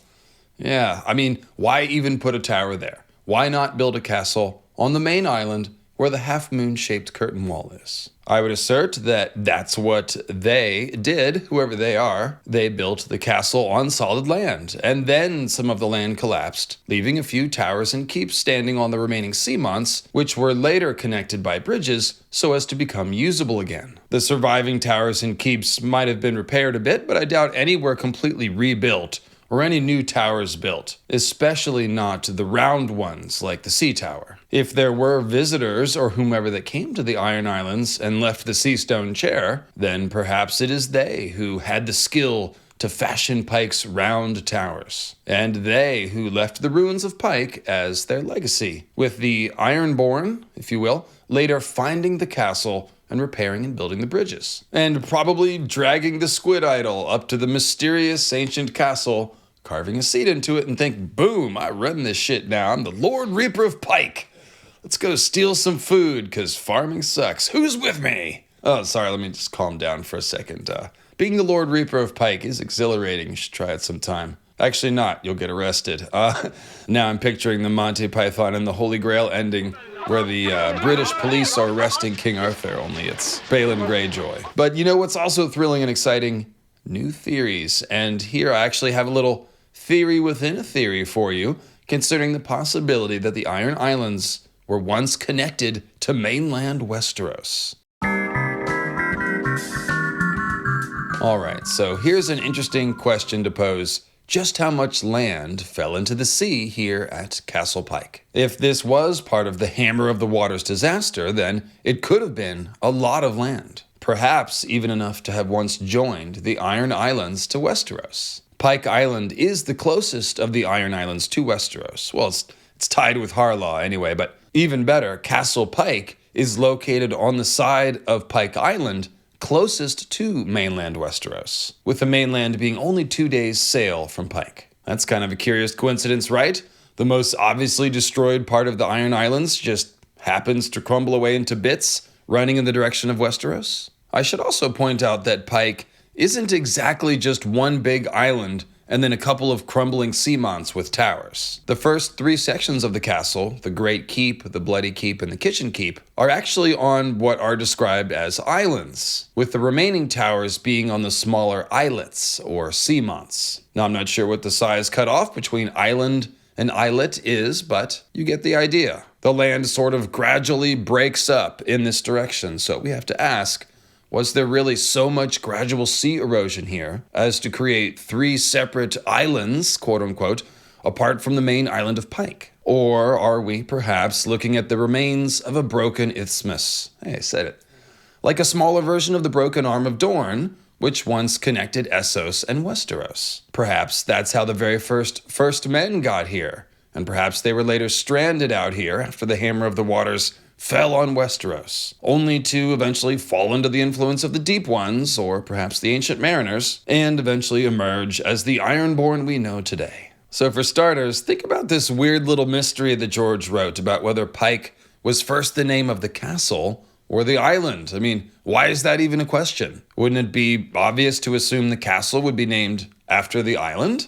Yeah, I mean, why even put a tower there? Why not build a castle on the main island where the half-moon-shaped curtain wall is? I would assert that that's what they did, whoever they are. They built the castle on solid land, and then some of the land collapsed, leaving a few towers and keeps standing on the remaining seamonts, which were later connected by bridges so as to become usable again. The surviving towers and keeps might have been repaired a bit, but I doubt any were completely rebuilt or any new towers built, especially not the round ones like the sea tower. If there were visitors or whomever that came to the Iron Islands and left the Seastone Chair, then perhaps it is they who had the skill to fashion Pyke's round towers, and they who left the ruins of Pyke as their legacy, with the Ironborn, if you will, later finding the castle and repairing and building the bridges, and probably dragging the squid idol up to the mysterious ancient castle, carving a seat into it and think, boom, I run this shit now. I'm the Lord Reaper of Pyke. Let's go steal some food, because farming sucks. Who's with me? Oh, sorry, let me just calm down for a second. Being the Lord Reaper of Pyke is exhilarating. You should try it sometime. Actually not, you'll get arrested. Now I'm picturing the Monty Python and the Holy Grail ending, where the British police are arresting King Arthur, only it's Balin Greyjoy. But you know what's also thrilling and exciting? New theories. And here I actually have a little theory within a theory for you, considering the possibility that the Iron Islands were once connected to mainland Westeros. All right, so here's an interesting question to pose. Just how much land fell into the sea here at Castle Pyke? If this was part of the Hammer of the Waters disaster, then it could have been a lot of land. Perhaps even enough to have once joined the Iron Islands to Westeros. Pyke Island is the closest of the Iron Islands to Westeros. Well, it's tied with Harlaw anyway, but even better, Castle Pyke is located on the side of Pyke Island closest to mainland Westeros, with the mainland being only 2 days' sail from Pyke. That's kind of a curious coincidence, right? The most obviously destroyed part of the Iron Islands just happens to crumble away into bits, running in the direction of Westeros. I should also point out that Pyke isn't exactly just one big island and then a couple of crumbling seamonts with towers. The first 3 sections of the castle, the Great Keep, the Bloody Keep, and the Kitchen Keep, are actually on what are described as islands, with the remaining towers being on the smaller islets, or seamonts. Now, I'm not sure what the size cutoff between island and islet is, but you get the idea. The land sort of gradually breaks up in this direction, so we have to ask, was there really so much gradual sea erosion here as to create 3 separate islands, quote unquote, apart from the main island of Pyke? Or are we perhaps looking at the remains of a broken isthmus? Hey, I said it. Like a smaller version of the broken arm of Dorne, which once connected Essos and Westeros. Perhaps that's how the very first men got here, and perhaps they were later stranded out here after the Hammer of the Waters fell on Westeros, only to eventually fall under the influence of the Deep Ones, or perhaps the Ancient Mariners, and eventually emerge as the Ironborn we know today. So for starters, think about this weird little mystery that George wrote about whether Pyke was first the name of the castle or the island. I mean, why is that even a question? Wouldn't it be obvious to assume the castle would be named after the island?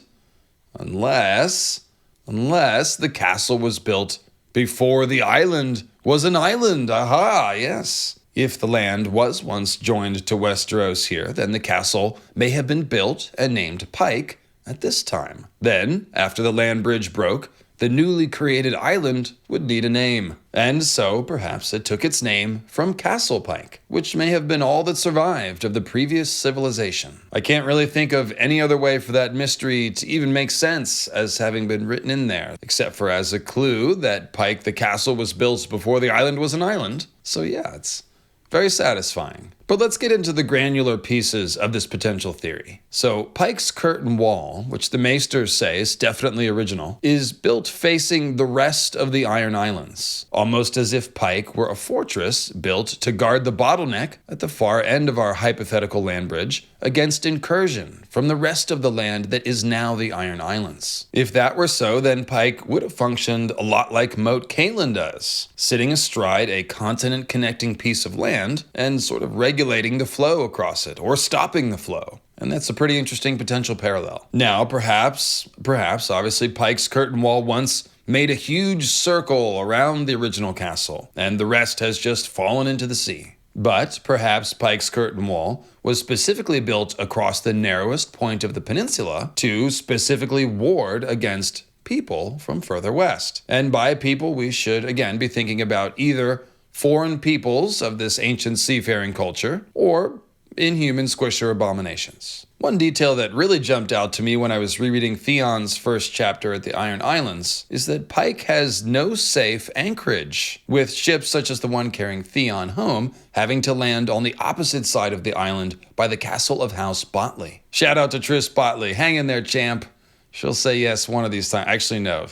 Unless the castle was built before the island was an island. Aha, yes. If the land was once joined to Westeros here, then the castle may have been built and named Pyke at this time. Then, after the land bridge broke, the newly created island would need a name. And so, perhaps it took its name from Castle Pyke, which may have been all that survived of the previous civilization. I can't really think of any other way for that mystery to even make sense as having been written in there, except for as a clue that Pyke the castle was built before the island was an island. So yeah, it's very satisfying. But let's get into the granular pieces of this potential theory. So, Pyke's curtain wall, which the Maesters say is definitely original, is built facing the rest of the Iron Islands, almost as if Pyke were a fortress built to guard the bottleneck at the far end of our hypothetical land bridge against incursion from the rest of the land that is now the Iron Islands. If that were so, then Pyke would have functioned a lot like Moat Cailin does, sitting astride a continent-connecting piece of land and sort of regulating the flow across it, or stopping the flow. And that's a pretty interesting potential parallel. Now, perhaps, obviously, Pyke's curtain wall once made a huge circle around the original castle, and the rest has just fallen into the sea. But perhaps Pyke's curtain wall was specifically built across the narrowest point of the peninsula to specifically ward against people from further west. And by people, we should again be thinking about either foreign peoples of this ancient seafaring culture or inhuman squisher abominations. One detail that really jumped out to me when I was rereading Theon's first chapter at the Iron Islands is that Pyke has no safe anchorage, with ships such as the one carrying Theon home having to land on the opposite side of the island by the castle of House Botley. Shout out to Tris Botley. Hang in there, champ. She'll say yes one of these times. Actually, no.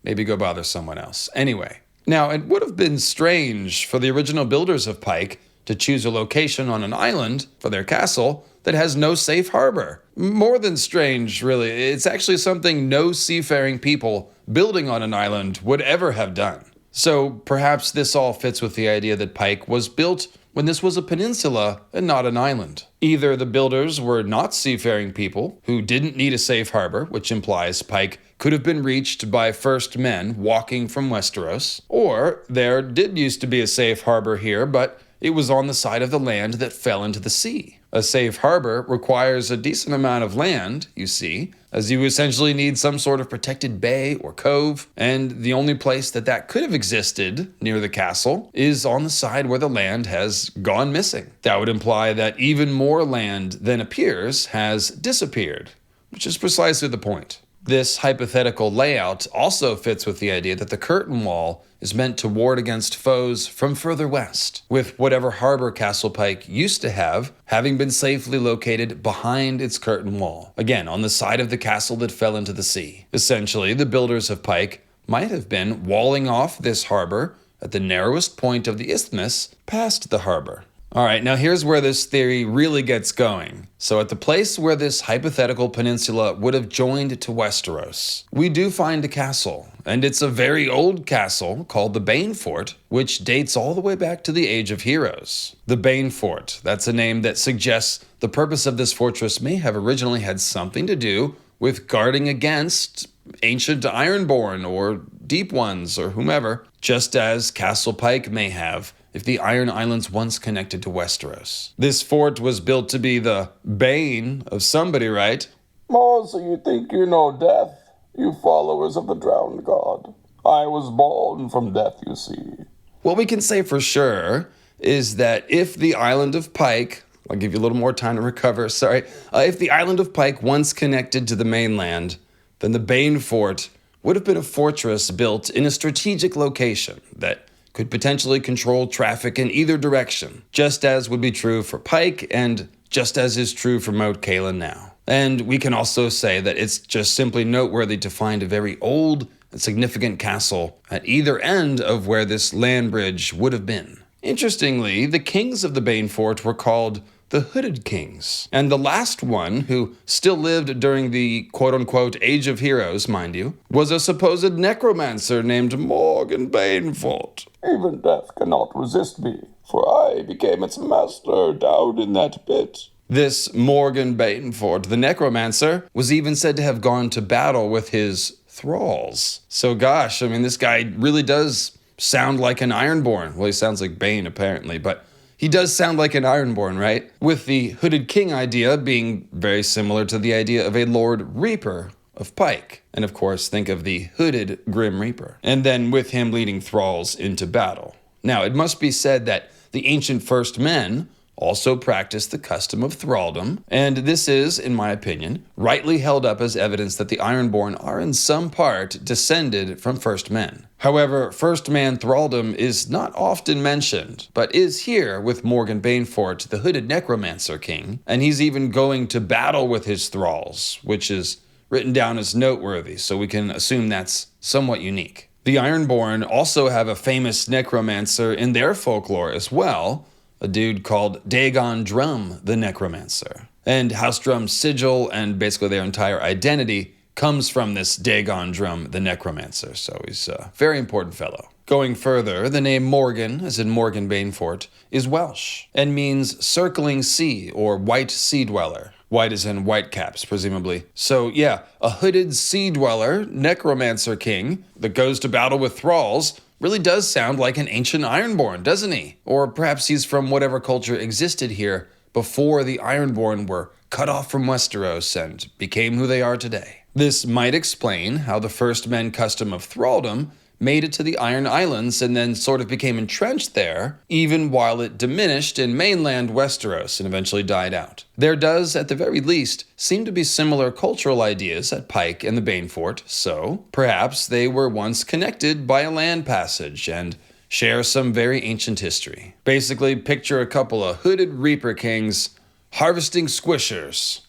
Maybe go bother someone else. Anyway. Now, it would have been strange for the original builders of Pyke to choose a location on an island for their castle that has no safe harbor. More than strange, really. It's actually something no seafaring people building on an island would ever have done. So perhaps this all fits with the idea that Pyke was built when this was a peninsula and not an island. Either the builders were not seafaring people who didn't need a safe harbor, which implies Pyke could have been reached by first men walking from Westeros, or there did used to be a safe harbor here, but it was on the side of the land that fell into the sea. A safe harbor requires a decent amount of land, you see, as you essentially need some sort of protected bay or cove, and the only place that could have existed near the castle is on the side where the land has gone missing. That would imply that even more land than appears has disappeared, which is precisely the point. This hypothetical layout also fits with the idea that the curtain wall is meant to ward against foes from further west, with whatever harbor Castle Pyke used to have having been safely located behind its curtain wall, again on the side of the castle that fell into the sea. Essentially, the builders of Pyke might have been walling off this harbor at the narrowest point of the isthmus past the harbor. All right, now here's where this theory really gets going. So at the place where this hypothetical peninsula would have joined to Westeros, we do find a castle, and it's a very old castle called the Banefort, which dates all the way back to the Age of Heroes. The Banefort, that's a name that suggests the purpose of this fortress may have originally had something to do with guarding against ancient Ironborn or Deep Ones or whomever, just as Castle Pyke may have if the Iron Islands once connected to Westeros. This fort was built to be the bane of somebody, right? Oh, so you think you know death, you followers of the drowned god? I was born from death, you see. What we can say for sure is that if the island of Pyke, I'll give you a little more time to recover, if the island of Pyke once connected to the mainland, then the Banefort would have been a fortress built in a strategic location that could potentially control traffic in either direction, just as would be true for Pyke and just as is true for Moat Cailin now. And we can also say that it's just simply noteworthy to find a very old and significant castle at either end of where this land bridge would have been. Interestingly, the kings of the Banefort were called the Hooded Kings, and the last one, who still lived during the quote-unquote Age of Heroes, mind you, was a supposed necromancer named Morgan Banefort. Even death cannot resist me, for I became its master down in that pit. This Morgan Banefort, the necromancer, was even said to have gone to battle with his thralls. So gosh, I mean, this guy really does sound like an Ironborn. Well, he sounds like Bane, apparently, but he does sound like an Ironborn, right? With the Hooded King idea being very similar to the idea of a Lord Reaper of Pyke. And of course, think of the Hooded Grim Reaper. And then with him leading thralls into battle. Now, it must be said that the ancient First Men also practiced the custom of thraldom, and this is, in my opinion, rightly held up as evidence that the Ironborn are in some part descended from First Men. However, First Man thraldom is not often mentioned, but is here with Morgan Banefort, the Hooded Necromancer King, and he's even going to battle with his thralls, which is written down as noteworthy, so we can assume that's somewhat unique. The Ironborn also have a famous necromancer in their folklore as well, a dude called Dagon Drum the Necromancer. And House Drum's sigil and basically their entire identity comes from this Dagon Drum the Necromancer, so he's a very important fellow. Going further, the name Morgan, as in Morgan Banefort, is Welsh and means circling sea or white sea dweller. White as in whitecaps, presumably. So yeah, a hooded sea dweller, necromancer king, that goes to battle with thralls really does sound like an ancient Ironborn, doesn't he? Or perhaps he's from whatever culture existed here before the Ironborn were cut off from Westeros and became who they are today. This might explain how the First Men custom of thraldom made it to the Iron Islands and then sort of became entrenched there, even while it diminished in mainland Westeros and eventually died out. There does, at the very least, seem to be similar cultural ideas at Pyke and the Banefort, so perhaps they were once connected by a land passage and share some very ancient history. Basically, picture a couple of hooded Reaper Kings harvesting squishers.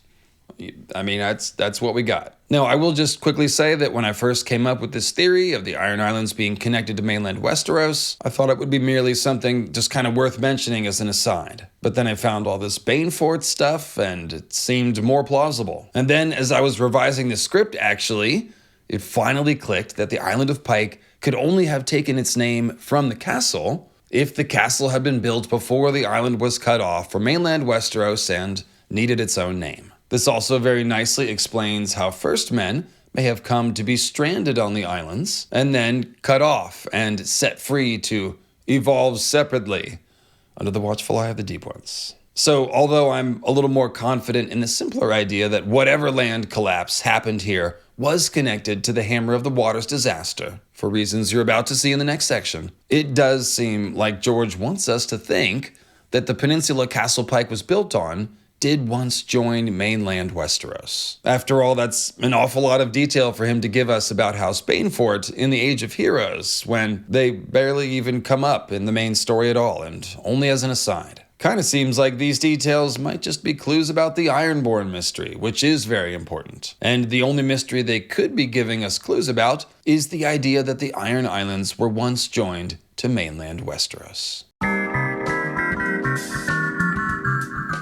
I mean, that's what we got. Now, I will just quickly say that when I first came up with this theory of the Iron Islands being connected to mainland Westeros, I thought it would be merely something just kind of worth mentioning as an aside. But then I found all this Banefort stuff, and it seemed more plausible. And then, as I was revising the script, actually, it finally clicked that the island of Pyke could only have taken its name from the castle if the castle had been built before the island was cut off from mainland Westeros and needed its own name. This also very nicely explains how First Men may have come to be stranded on the islands and then cut off and set free to evolve separately under the watchful eye of the Deep Ones. So, although I'm a little more confident in the simpler idea that whatever land collapse happened here was connected to the Hammer of the Waters disaster, for reasons you're about to see in the next section, it does seem like George wants us to think that the peninsula Castle Pyke was built on did once join mainland Westeros. After all, that's an awful lot of detail for him to give us about House Banefort in the Age of Heroes, when they barely even come up in the main story at all, and only as an aside. Kinda seems like these details might just be clues about the Ironborn mystery, which is very important. And the only mystery they could be giving us clues about is the idea that the Iron Islands were once joined to mainland Westeros.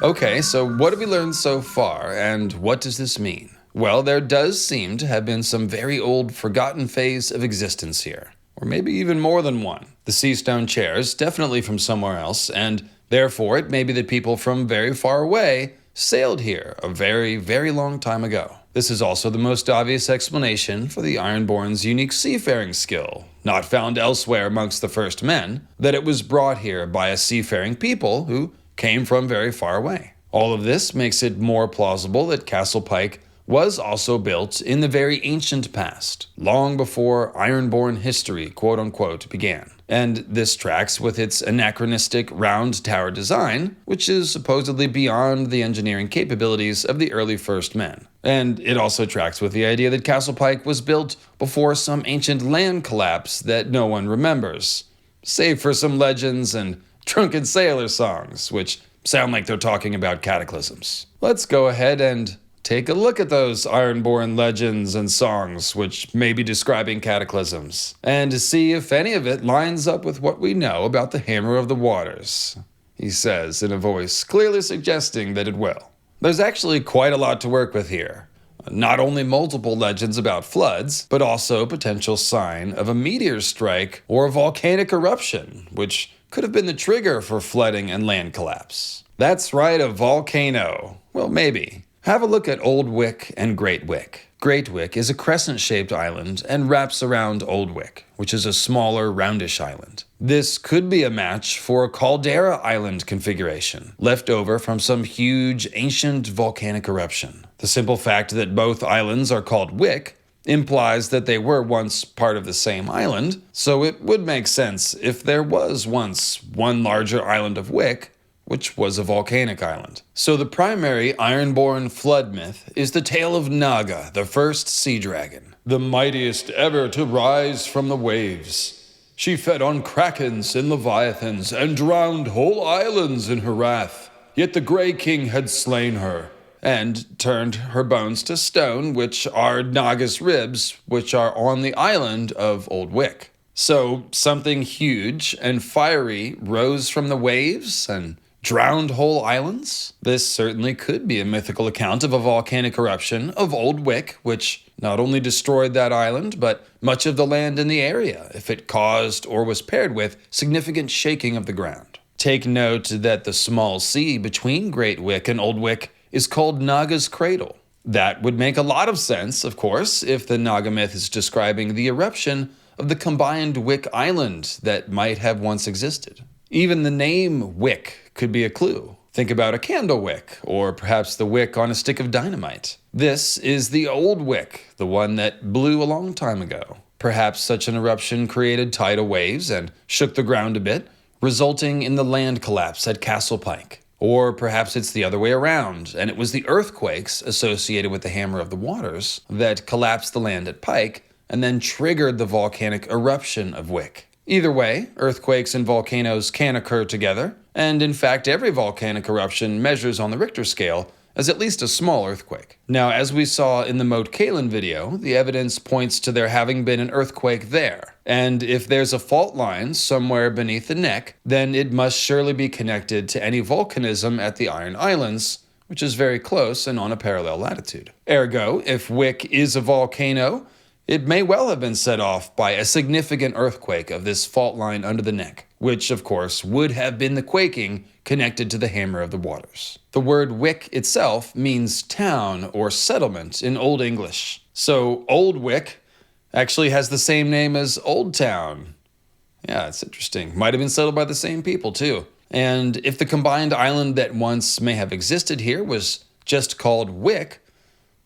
Okay, so what have we learned so far, and what does this mean? Well, there does seem to have been some very old, forgotten phase of existence here, or maybe even more than one. The Seastone Chair is definitely from somewhere else, and therefore it may be that people from very far away sailed here a very, very long time ago. This is also the most obvious explanation for the Ironborn's unique seafaring skill, not found elsewhere amongst the First Men, that it was brought here by a seafaring people who came from very far away. All of this makes it more plausible that Castle Pyke was also built in the very ancient past, long before Ironborn history, quote-unquote, began. And this tracks with its anachronistic round tower design, which is supposedly beyond the engineering capabilities of the early First Men. And it also tracks with the idea that Castle Pyke was built before some ancient land collapse that no one remembers, save for some legends and drunken sailor songs, which sound like they're talking about cataclysms. Let's go ahead and take a look at those Ironborn legends and songs which may be describing cataclysms, and to see if any of it lines up with what we know about the Hammer of the Waters, he says in a voice clearly suggesting that it will. There's actually quite a lot to work with here. Not only multiple legends about floods, but also potential sign of a meteor strike or a volcanic eruption, which could have been the trigger for flooding and land collapse. That's right, a volcano. Well, maybe. Have a look at Old Wick and Great Wick. Great Wick is a crescent-shaped island and wraps around Old Wick, which is a smaller, roundish island. This could be a match for a caldera island configuration, left over from some huge, ancient volcanic eruption. The simple fact that both islands are called Wick implies that they were once part of the same island, so it would make sense if there was once one larger island of Wick, which was a volcanic island. So the primary Ironborn flood myth is the tale of Naga, the first sea dragon, the mightiest ever to rise from the waves. She fed on krakens and leviathans and drowned whole islands in her wrath. Yet the Grey King had slain her and turned her bones to stone, which are Naga's ribs, which are on the island of Old Wick. So something huge and fiery rose from the waves and drowned whole islands? This certainly could be a mythical account of a volcanic eruption of Old Wick, which not only destroyed that island, but much of the land in the area, if it caused or was paired with significant shaking of the ground. Take note that the small sea between Great Wick and Old Wick is called Naga's Cradle. That would make a lot of sense, of course, if the Naga myth is describing the eruption of the combined Wick Island that might have once existed. Even the name Wick could be a clue. Think about a candle wick, or perhaps the wick on a stick of dynamite. This is the Old Wick, the one that blew a long time ago. Perhaps such an eruption created tidal waves and shook the ground a bit, resulting in the land collapse at Castle Pyke. Or perhaps it's the other way around, and it was the earthquakes associated with the Hammer of the Waters that collapsed the land at Pyke and then triggered the volcanic eruption of Wick. Either way, earthquakes and volcanoes can occur together, and in fact every volcanic eruption measures on the Richter scale as at least a small earthquake. Now, as we saw in the Moat Cailin video, the evidence points to there having been an earthquake there. And if there's a fault line somewhere beneath the neck, then it must surely be connected to any volcanism at the Iron Islands, which is very close and on a parallel latitude. Ergo, if Wick is a volcano, it may well have been set off by a significant earthquake of this fault line under the neck, which, of course, would have been the quaking connected to the Hammer of the Waters. The word Wick itself means town or settlement in Old English. So Old Wick actually has the same name as Old Town. Yeah, it's interesting. Might have been settled by the same people, too. And if the combined island that once may have existed here was just called Wick,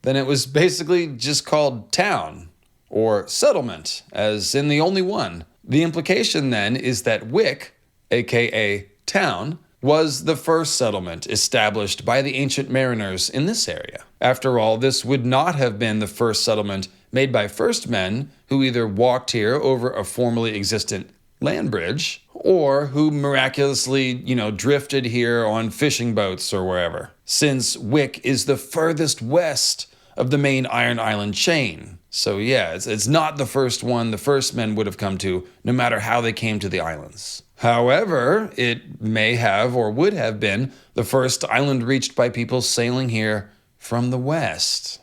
then it was basically just called town, or settlement, as in the only one. The implication then is that Wick, aka town, was the first settlement established by the ancient mariners in this area. After all, this would not have been the first settlement made by first men who either walked here over a formerly existent land bridge, or who miraculously, drifted here on fishing boats or wherever, since Wick is the furthest west of the main Iron Island chain. So yeah, it's not the first one the first men would have come to, no matter how they came to the islands. However, it may have or would have been the first island reached by people sailing here from the west.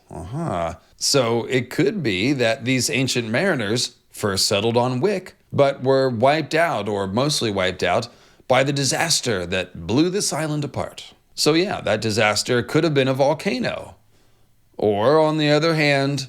So it could be that these ancient mariners first settled on Wick, but were wiped out, or mostly wiped out, by the disaster that blew this island apart. So yeah, that disaster could have been a volcano. Or, on the other hand,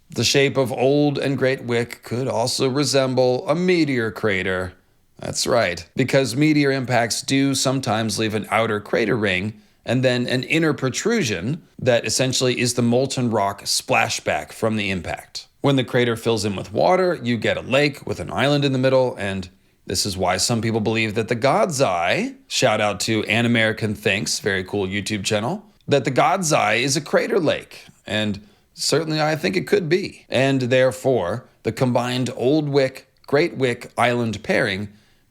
the shape of Old and Great Wick could also resemble a meteor crater. That's right, because meteor impacts do sometimes leave an outer crater ring and then an inner protrusion that essentially is the molten rock splashback from the impact. When the crater fills in with water, you get a lake with an island in the middle, and This is why some people believe that the God's Eye, shout out to An American Thinks, very cool YouTube channel, that the God's Eye is a crater lake, and certainly I think it could be. And therefore, the combined Old Wick, Great Wick island pairing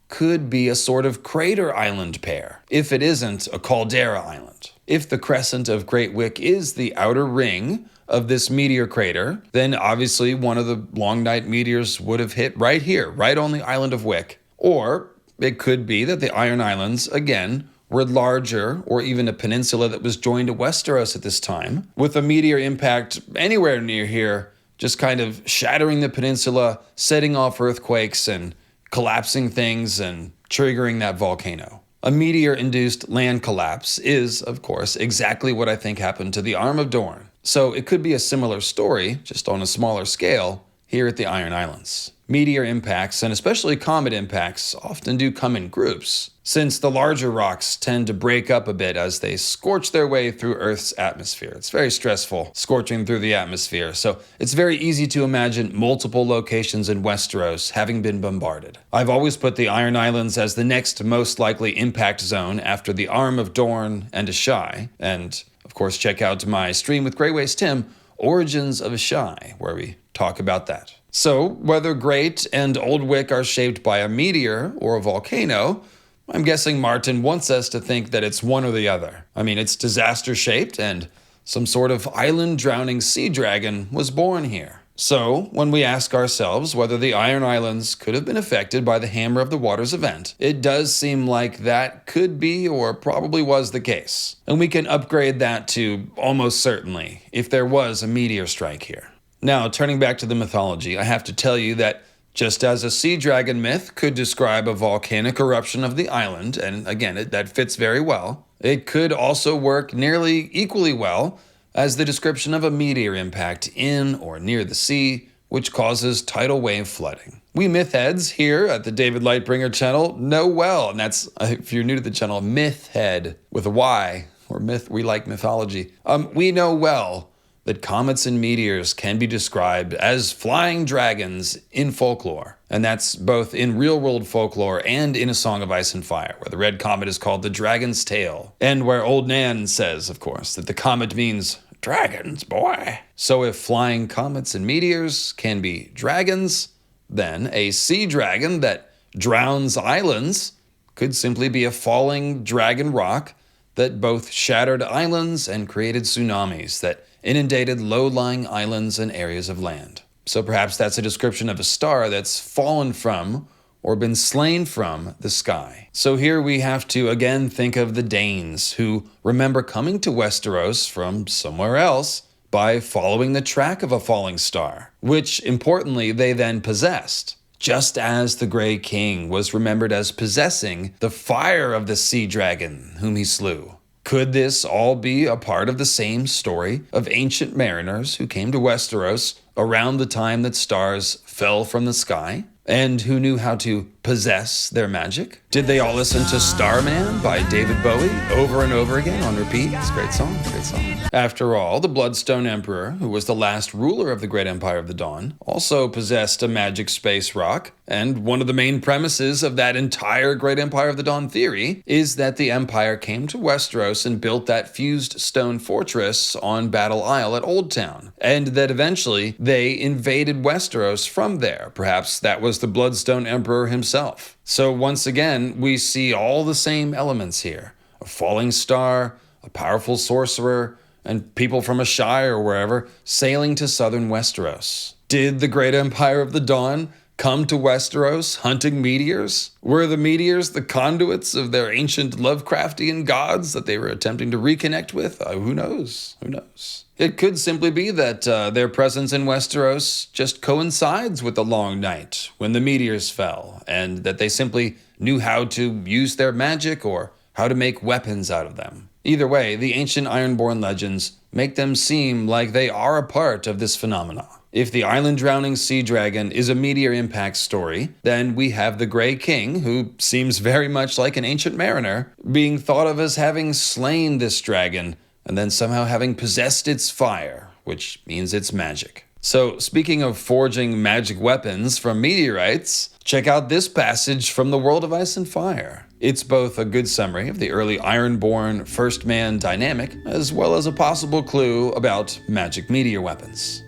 could be a sort of crater island pair, if it isn't a caldera island. If the crescent of Great Wick is the outer ring of this meteor crater, then obviously one of the long night meteors would have hit right here, right on the island of Wick. Or it could be that the Iron Islands, again, were larger, or even a peninsula that was joined to Westeros at this time, with a meteor impact anywhere near here, just kind of shattering the peninsula, setting off earthquakes and collapsing things and triggering that volcano. A meteor-induced land collapse is, of course, exactly what I think happened to the Arm of Dorne. So it could be a similar story, just on a smaller scale, here at the Iron Islands. Meteor impacts, and especially comet impacts, often do come in groups, since the larger rocks tend to break up a bit as they scorch their way through Earth's atmosphere. It's very stressful, scorching through the atmosphere, so it's very easy to imagine multiple locations in Westeros having been bombarded. I've always put the Iron Islands as the next most likely impact zone after the Arm of Dorne and Asshai, and of course check out my stream with Grey Waste Tim, Origins of Asshai, where we talk about that. So, whether Great and Old Wick are shaped by a meteor or a volcano, I'm guessing Martin wants us to think that it's one or the other. I mean, it's disaster-shaped, and some sort of island-drowning sea dragon was born here. So, when we ask ourselves whether the Iron Islands could have been affected by the Hammer of the Waters event, it does seem like that could be or probably was the case. And we can upgrade that to almost certainly if there was a meteor strike here. Now, turning back to the mythology, I have to tell you that just as a sea dragon myth could describe a volcanic eruption of the island, and again, that fits very well, it could also work nearly equally well as the description of a meteor impact in or near the sea, which causes tidal wave flooding. We myth heads here at the David Lightbringer channel know well, and that's, if you're new to the channel, myth head with a Y, or myth, we like mythology. We know well that comets and meteors can be described as flying dragons in folklore. And that's both in real-world folklore and in A Song of Ice and Fire, where the red comet is called the dragon's tail, and where Old Nan says, of course, that the comet means dragons, boy. So if flying comets and meteors can be dragons, then a sea dragon that drowns islands could simply be a falling dragon rock that both shattered islands and created tsunamis that inundated low-lying islands and areas of land. So perhaps that's a description of a star that's fallen from or been slain from the sky. So here we have to again think of the Danes, who remember coming to Westeros from somewhere else by following the track of a falling star, which importantly they then possessed, just as the Grey King was remembered as possessing the fire of the sea dragon whom he slew. Could this all be a part of the same story of ancient mariners who came to Westeros around the time that stars fell from the sky, and who knew how to possess their magic? Did they all listen to Starman by David Bowie over and over again on repeat? It's a great song, great song. After all, the Bloodstone Emperor, who was the last ruler of the Great Empire of the Dawn, also possessed a magic space rock, and one of the main premises of that entire Great Empire of the Dawn theory is that the Empire came to Westeros and built that fused stone fortress on Battle Isle at Old Town, and that eventually they invaded Westeros from there. Perhaps that was the Bloodstone Emperor himself. So once again, we see all the same elements here. A falling star, a powerful sorcerer, and people from Asshai or wherever sailing to southern Westeros. Did the Great Empire of the Dawn come to Westeros hunting meteors? Were the meteors the conduits of their ancient Lovecraftian gods that they were attempting to reconnect with? Who knows? Who knows? It could simply be that their presence in Westeros just coincides with the long night when the meteors fell, and that they simply knew how to use their magic or how to make weapons out of them. Either way, the ancient Ironborn legends make them seem like they are a part of this phenomena. If the island-drowning sea dragon is a meteor impact story, then we have the Grey King, who seems very much like an ancient mariner, being thought of as having slain this dragon and then somehow having possessed its fire, which means it's magic. So, speaking of forging magic weapons from meteorites, check out this passage from the World of Ice and Fire. It's both a good summary of the early Ironborn first man dynamic, as well as a possible clue about magic meteor weapons.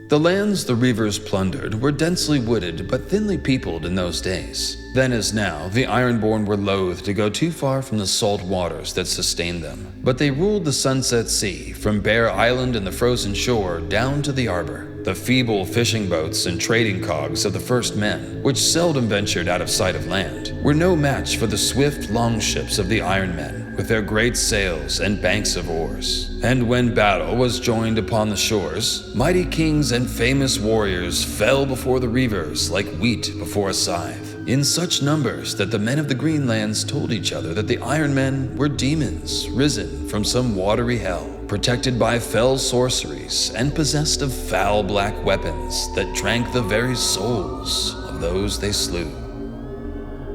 The lands the Reavers plundered were densely wooded but thinly peopled in those days. Then as now, the Ironborn were loath to go too far from the salt waters that sustained them, but they ruled the Sunset Sea from Bear Island and the frozen shore down to the Arbor. The feeble fishing boats and trading cogs of the first men, which seldom ventured out of sight of land, were no match for the swift longships of the Iron Men, with their great sails and banks of oars. And when battle was joined upon the shores, mighty kings and famous warriors fell before the Reavers like wheat before a scythe, in such numbers that the men of the Greenlands told each other that the Iron Men were demons risen from some watery hell, protected by fell sorceries and possessed of foul black weapons that drank the very souls of those they slew.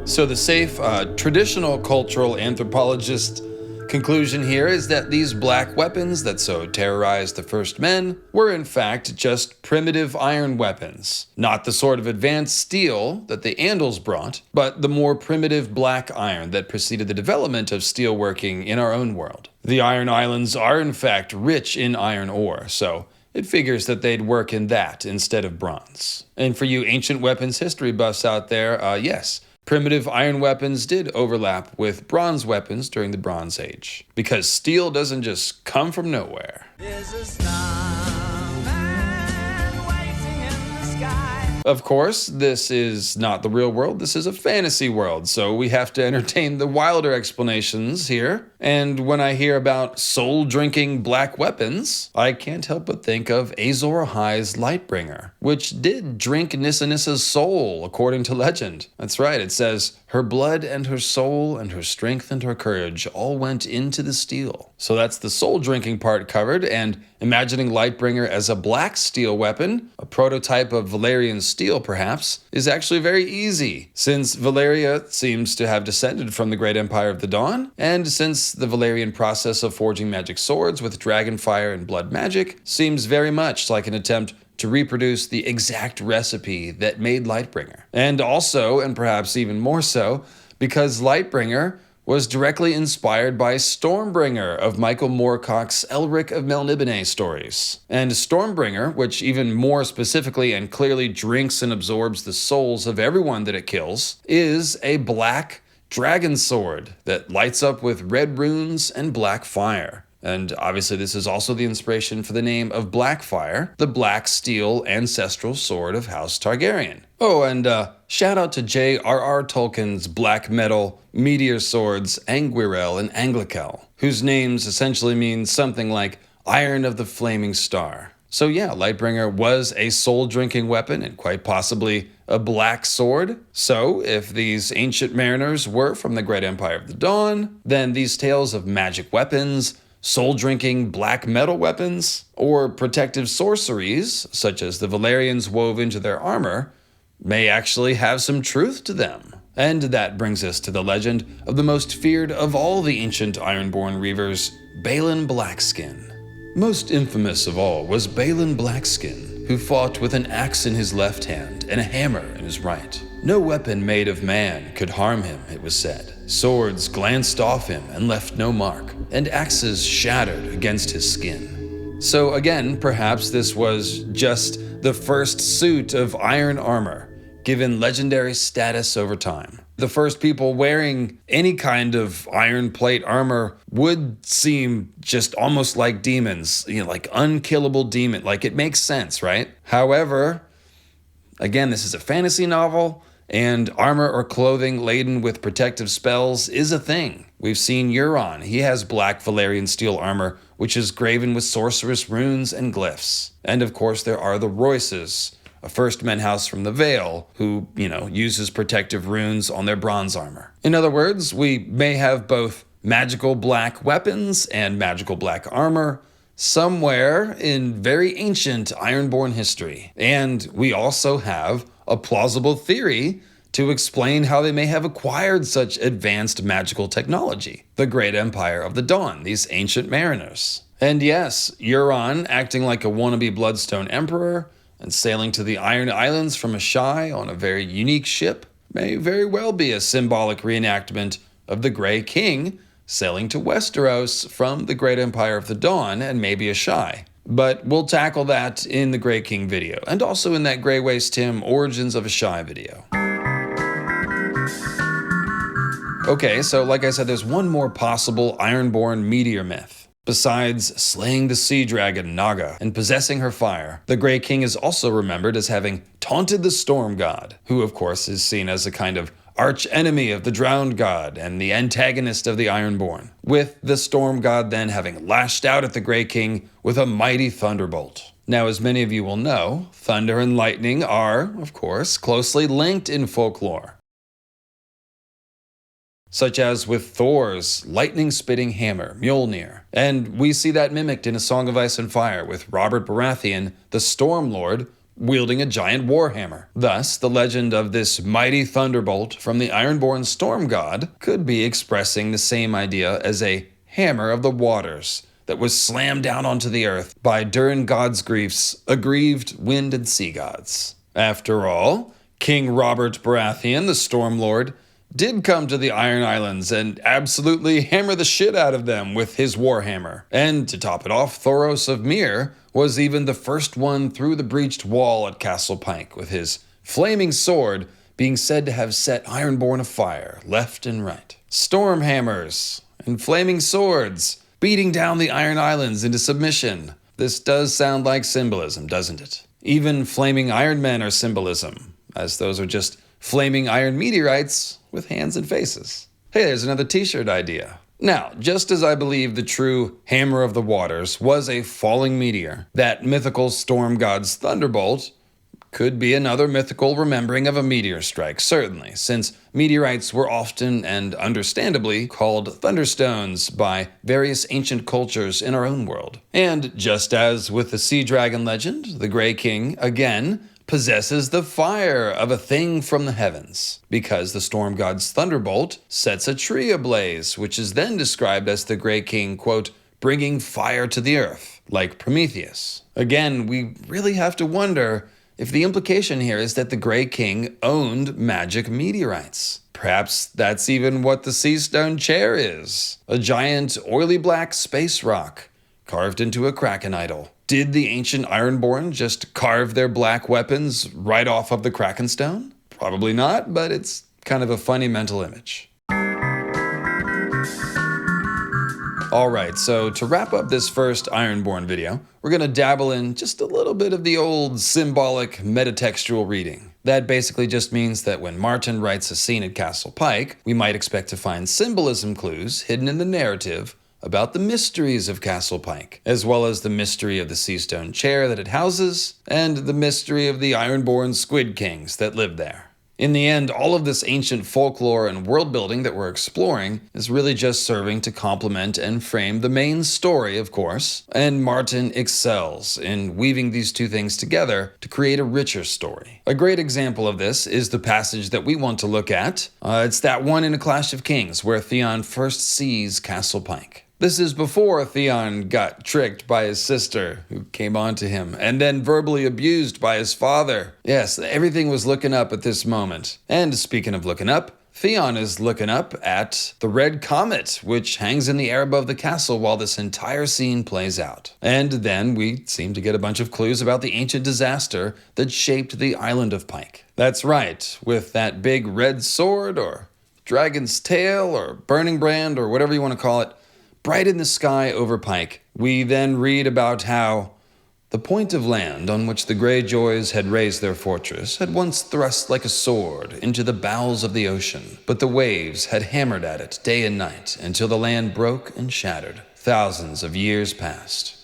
So the safe, traditional cultural anthropologist conclusion here is that these black weapons that so terrorized the first men were in fact just primitive iron weapons. Not the sort of advanced steel that the Andals brought, but the more primitive black iron that preceded the development of steelworking in our own world. The Iron Islands are in fact rich in iron ore, so it figures that they'd work in that instead of bronze. And for you ancient weapons history buffs out there, yes, primitive iron weapons did overlap with bronze weapons during the Bronze Age, because steel doesn't just come from nowhere. Of course, this is not the real world, this is a fantasy world, so we have to entertain the wilder explanations here. And when I hear about soul-drinking black weapons, I can't help but think of Azor Ahai's Lightbringer, which did drink Nissa Nissa's soul, according to legend. That's right, it says, her blood and her soul and her strength and her courage all went into the steel. So that's the soul-drinking part covered, and imagining Lightbringer as a black steel weapon, a prototype of Valyrian steel perhaps, is actually very easy, since Valyria seems to have descended from the Great Empire of the Dawn, and since the Valyrian process of forging magic swords with dragonfire and blood magic seems very much like an attempt to reproduce the exact recipe that made Lightbringer. And also, and perhaps even more so, because Lightbringer was directly inspired by Stormbringer of Michael Moorcock's Elric of Melniboné stories. And Stormbringer, which even more specifically and clearly drinks and absorbs the souls of everyone that it kills, is a black dragon sword that lights up with red runes and black fire. And obviously this is also the inspiration for the name of Blackfire, the black steel ancestral sword of House Targaryen. Oh, and shout out to J.R.R. Tolkien's black metal meteor swords Anguirel and Anglikel, whose names essentially mean something like Iron of the Flaming Star. So yeah, Lightbringer was a soul-drinking weapon and quite possibly a black sword. So if these ancient mariners were from the Great Empire of the Dawn, then these tales of magic weapons, soul-drinking black metal weapons, or protective sorceries, such as the Valyrians wove into their armor, may actually have some truth to them. And that brings us to the legend of the most feared of all the ancient Ironborn Reavers, Balin Blackskin. Most infamous of all was Balin Blackskin, who fought with an axe in his left hand and a hammer in his right. No weapon made of man could harm him, it was said. Swords glanced off him and left no mark, and axes shattered against his skin. So again, perhaps this was just the first suit of iron armor, given legendary status over time. The first people wearing any kind of iron plate armor would seem just almost like demons, like unkillable demon. Like, it makes sense, right? However, again, this is a fantasy novel, and armor or clothing laden with protective spells is a thing. We've seen Euron. He has black Valyrian steel armor, which is graven with sorcerous runes and glyphs. And of course, there are the Royces, a first men house from the Vale, who, uses protective runes on their bronze armor. In other words, we may have both magical black weapons and magical black armor somewhere in very ancient Ironborn history. And we also have a plausible theory to explain how they may have acquired such advanced magical technology. The Great Empire of the Dawn, these ancient mariners. And yes, Euron, acting like a wannabe Bloodstone Emperor, and sailing to the Iron Islands from Ashai on a very unique ship may very well be a symbolic reenactment of the Grey King sailing to Westeros from the Great Empire of the Dawn and maybe Ashai. But we'll tackle that in the Grey King video, and also in that Grey Waste Tim Origins of Ashai video. Okay, so like I said, there's one more possible Ironborn meteor myth. Besides slaying the sea dragon Naga and possessing her fire, the Grey King is also remembered as having taunted the storm god, who of course is seen as a kind of arch-enemy of the drowned god and the antagonist of the Ironborn, with the storm god then having lashed out at the Grey King with a mighty thunderbolt. Now, as many of you will know, thunder and lightning are, of course, closely linked in folklore, such as with Thor's lightning-spitting hammer, Mjolnir. And we see that mimicked in A Song of Ice and Fire with Robert Baratheon, the Storm Lord, wielding a giant warhammer. Thus, the legend of this mighty thunderbolt from the Ironborn storm god could be expressing the same idea as a hammer of the waters that was slammed down onto the earth by Durin God's grief's aggrieved wind and sea gods. After all, King Robert Baratheon, the Storm Lord, did come to the Iron Islands and absolutely hammer the shit out of them with his warhammer. And to top it off, Thoros of Myr was even the first one through the breached wall at Castle Pyke, with his flaming sword being said to have set Ironborn afire left and right. Storm hammers and flaming swords beating down the Iron Islands into submission. This does sound like symbolism, doesn't it? Even flaming Iron Men are symbolism, as those are just flaming iron meteorites with hands and faces. Hey, there's another t-shirt idea. Now, just as I believe the true Hammer of the Waters was a falling meteor, that mythical storm god's thunderbolt could be another mythical remembering of a meteor strike, certainly, since meteorites were often and understandably called thunderstones by various ancient cultures in our own world. And just as with the sea dragon legend, the Grey King, again, possesses the fire of a thing from the heavens, because the storm god's thunderbolt sets a tree ablaze, which is then described as the Grey King, quote, bringing fire to the earth, like Prometheus. Again, we really have to wonder if the implication here is that the Grey King owned magic meteorites. Perhaps that's even what the Seastone Chair is, a giant oily black space rock carved into a kraken idol. Did the ancient Ironborn just carve their black weapons right off of the kraken stone? Probably not, but it's kind of a funny mental image. Alright, so to wrap up this first Ironborn video, we're going to dabble in just a little bit of the old symbolic metatextual reading. That basically just means that when Martin writes a scene at Castle Pyke, we might expect to find symbolism clues hidden in the narrative about the mysteries of Castle Pyke, as well as the mystery of the Seastone Chair that it houses, and the mystery of the Ironborn Squid Kings that live there. In the end, all of this ancient folklore and world building that we're exploring is really just serving to complement and frame the main story, of course, and Martin excels in weaving these two things together to create a richer story. A great example of this is the passage that we want to look at. It's that one in A Clash of Kings where Theon first sees Castle Pyke. This is before Theon got tricked by his sister, who came on to him, and then verbally abused by his father. Yes, everything was looking up at this moment. And speaking of looking up, Theon is looking up at the red comet, which hangs in the air above the castle while this entire scene plays out. And then we seem to get a bunch of clues about the ancient disaster that shaped the island of Pyke. That's right, with that big red sword, or dragon's tail, or burning brand, or whatever you want to call it, bright in the sky over Pyke, we then read about how the point of land on which the Greyjoys had raised their fortress had once thrust like a sword into the bowels of the ocean, but the waves had hammered at it day and night until the land broke and shattered. Thousands of years passed.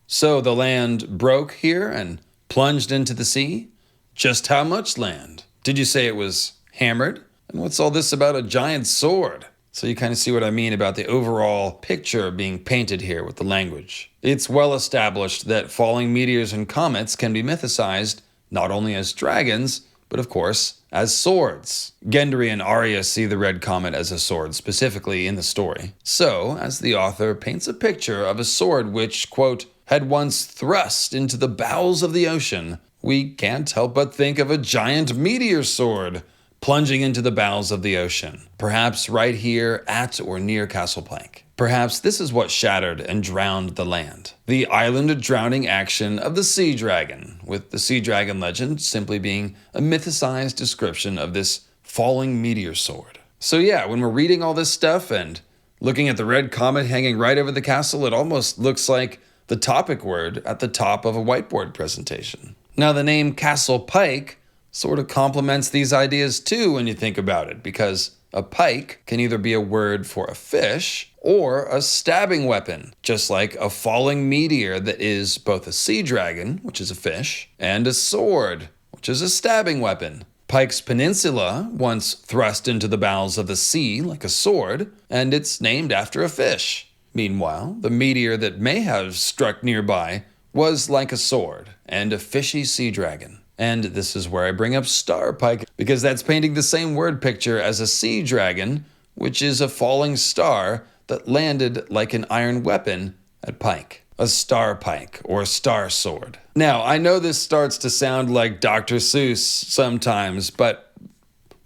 So the land broke here and plunged into the sea? Just how much land? Did you say it was hammered? And what's all this about a giant sword? So you kind of see what I mean about the overall picture being painted here with the language. It's well established that falling meteors and comets can be mythicized not only as dragons, but of course, as swords. Gendry and Arya see the red comet as a sword specifically in the story. So, as the author paints a picture of a sword which, quote, had once thrust into the bowels of the ocean, we can't help but think of a giant meteor sword plunging into the bowels of the ocean, perhaps right here at or near Castle Pyke. Perhaps this is what shattered and drowned the land. The island drowning action of the sea dragon, with the sea dragon legend simply being a mythicized description of this falling meteor sword. So yeah, when we're reading all this stuff and looking at the red comet hanging right over the castle, it almost looks like the topic word at the top of a whiteboard presentation. Now the name Castle Pyke sort of complements these ideas too when you think about it, because a pike can either be a word for a fish or a stabbing weapon, just like a falling meteor that is both a sea dragon, which is a fish, and a sword, which is a stabbing weapon. Pyke's Peninsula once thrust into the bowels of the sea like a sword, and it's named after a fish. Meanwhile, the meteor that may have struck nearby was like a sword and a fishy sea dragon. And this is where I bring up Star Pyke, because that's painting the same word picture as a sea dragon, which is a falling star that landed like an iron weapon at Pyke. A star pike or star sword. Now, I know this starts to sound like Dr. Seuss sometimes, but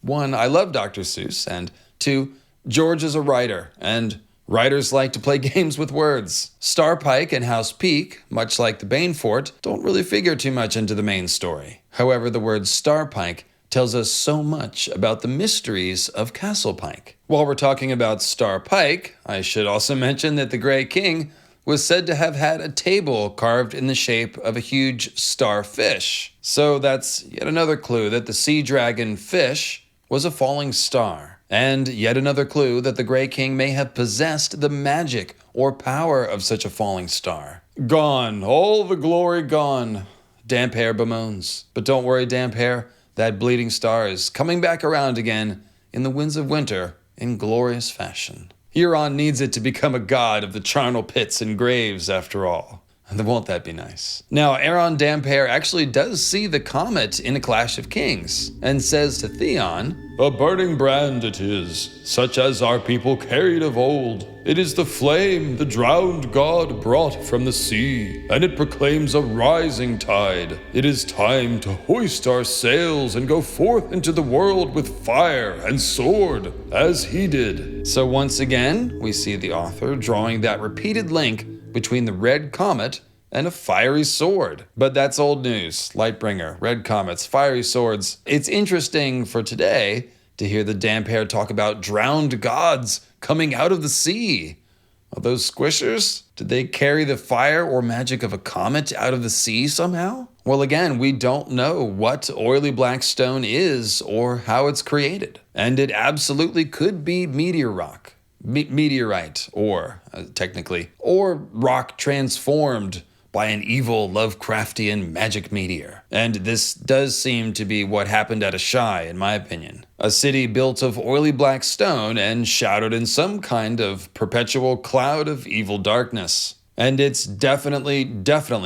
one, I love Dr. Seuss, and two, George is a writer, and writers like to play games with words. Star Pyke and House Pyke, much like the Banefort, don't really figure too much into the main story. However, the word Star Pyke tells us so much about the mysteries of Castle Pyke. While we're talking about Star Pyke, I should also mention that the Grey King was said to have had a table carved in the shape of a huge starfish. So that's yet another clue that the sea dragon fish was a falling star. And yet another clue that the Grey King may have possessed the magic or power of such a falling star. Gone, all the glory gone, Damphair bemoans. But don't worry, Damphair, that bleeding star is coming back around again in the winds of winter in glorious fashion. Euron needs it to become a god of the charnel pits and graves, after all. And won't that be nice? Now, Aeron Damphair actually does see the comet in A Clash of Kings, and says to Theon, "A burning brand it is, such as our people carried of old. It is the flame the drowned god brought from the sea, and it proclaims a rising tide. It is time to hoist our sails and go forth into the world with fire and sword, as he did." So once again, we see the author drawing that repeated link between the red comet and a fiery sword. But that's old news. Lightbringer, red comets, fiery swords. It's interesting for today to hear the Damphair talk about drowned gods coming out of the sea. Are those squishers? Did they carry the fire or magic of a comet out of the sea somehow? Well, again, we don't know what oily black stone is or how it's created. And it absolutely could be meteor rock. Meteorite, or technically, or rock transformed by an evil Lovecraftian magic meteor. And this does seem to be what happened at Ashai, in my opinion. A city built of oily black stone and shrouded in some kind of perpetual cloud of evil darkness. And it's definitely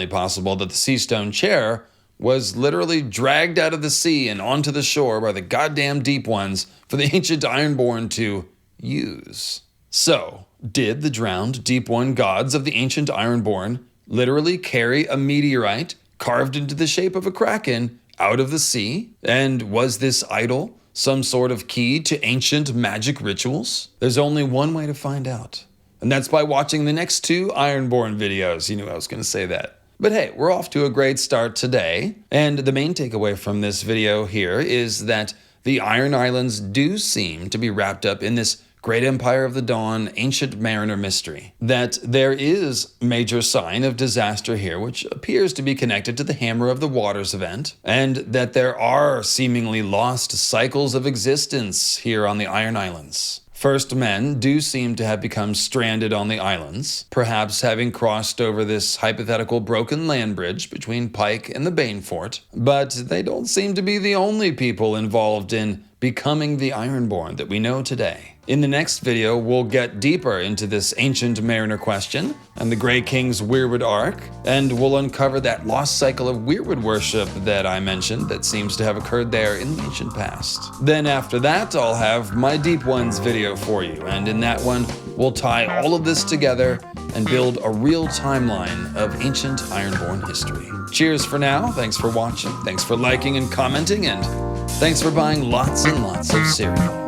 possible that the Seastone Chair was literally dragged out of the sea and onto the shore by the goddamn Deep Ones for the ancient Ironborn to use. So, did the drowned Deep One gods of the ancient Ironborn literally carry a meteorite carved into the shape of a kraken out of the sea? And was this idol some sort of key to ancient magic rituals? There's only one way to find out, and that's by watching the next two Ironborn videos. You knew I was going to say that. But hey, we're off to a great start today, and the main takeaway from this video here is that the Iron Islands do seem to be wrapped up in this Great Empire of the Dawn, ancient mariner mystery. That there is major sign of disaster here, which appears to be connected to the Hammer of the Waters event, and that there are seemingly lost cycles of existence here on the Iron Islands. First men do seem to have become stranded on the islands, perhaps having crossed over this hypothetical broken land bridge between Pyke and the Banefort, but they don't seem to be the only people involved in becoming the Ironborn that we know today. In the next video, we'll get deeper into this ancient mariner question and the Grey King's Weirwood arc, and we'll uncover that lost cycle of Weirwood worship that I mentioned that seems to have occurred there in the ancient past. Then after that, I'll have my Deep Ones video for you, and in that one, we'll tie all of this together and build a real timeline of ancient Ironborn history. Cheers for now, thanks for watching, thanks for liking and commenting, and thanks for buying lots and lots of cereal.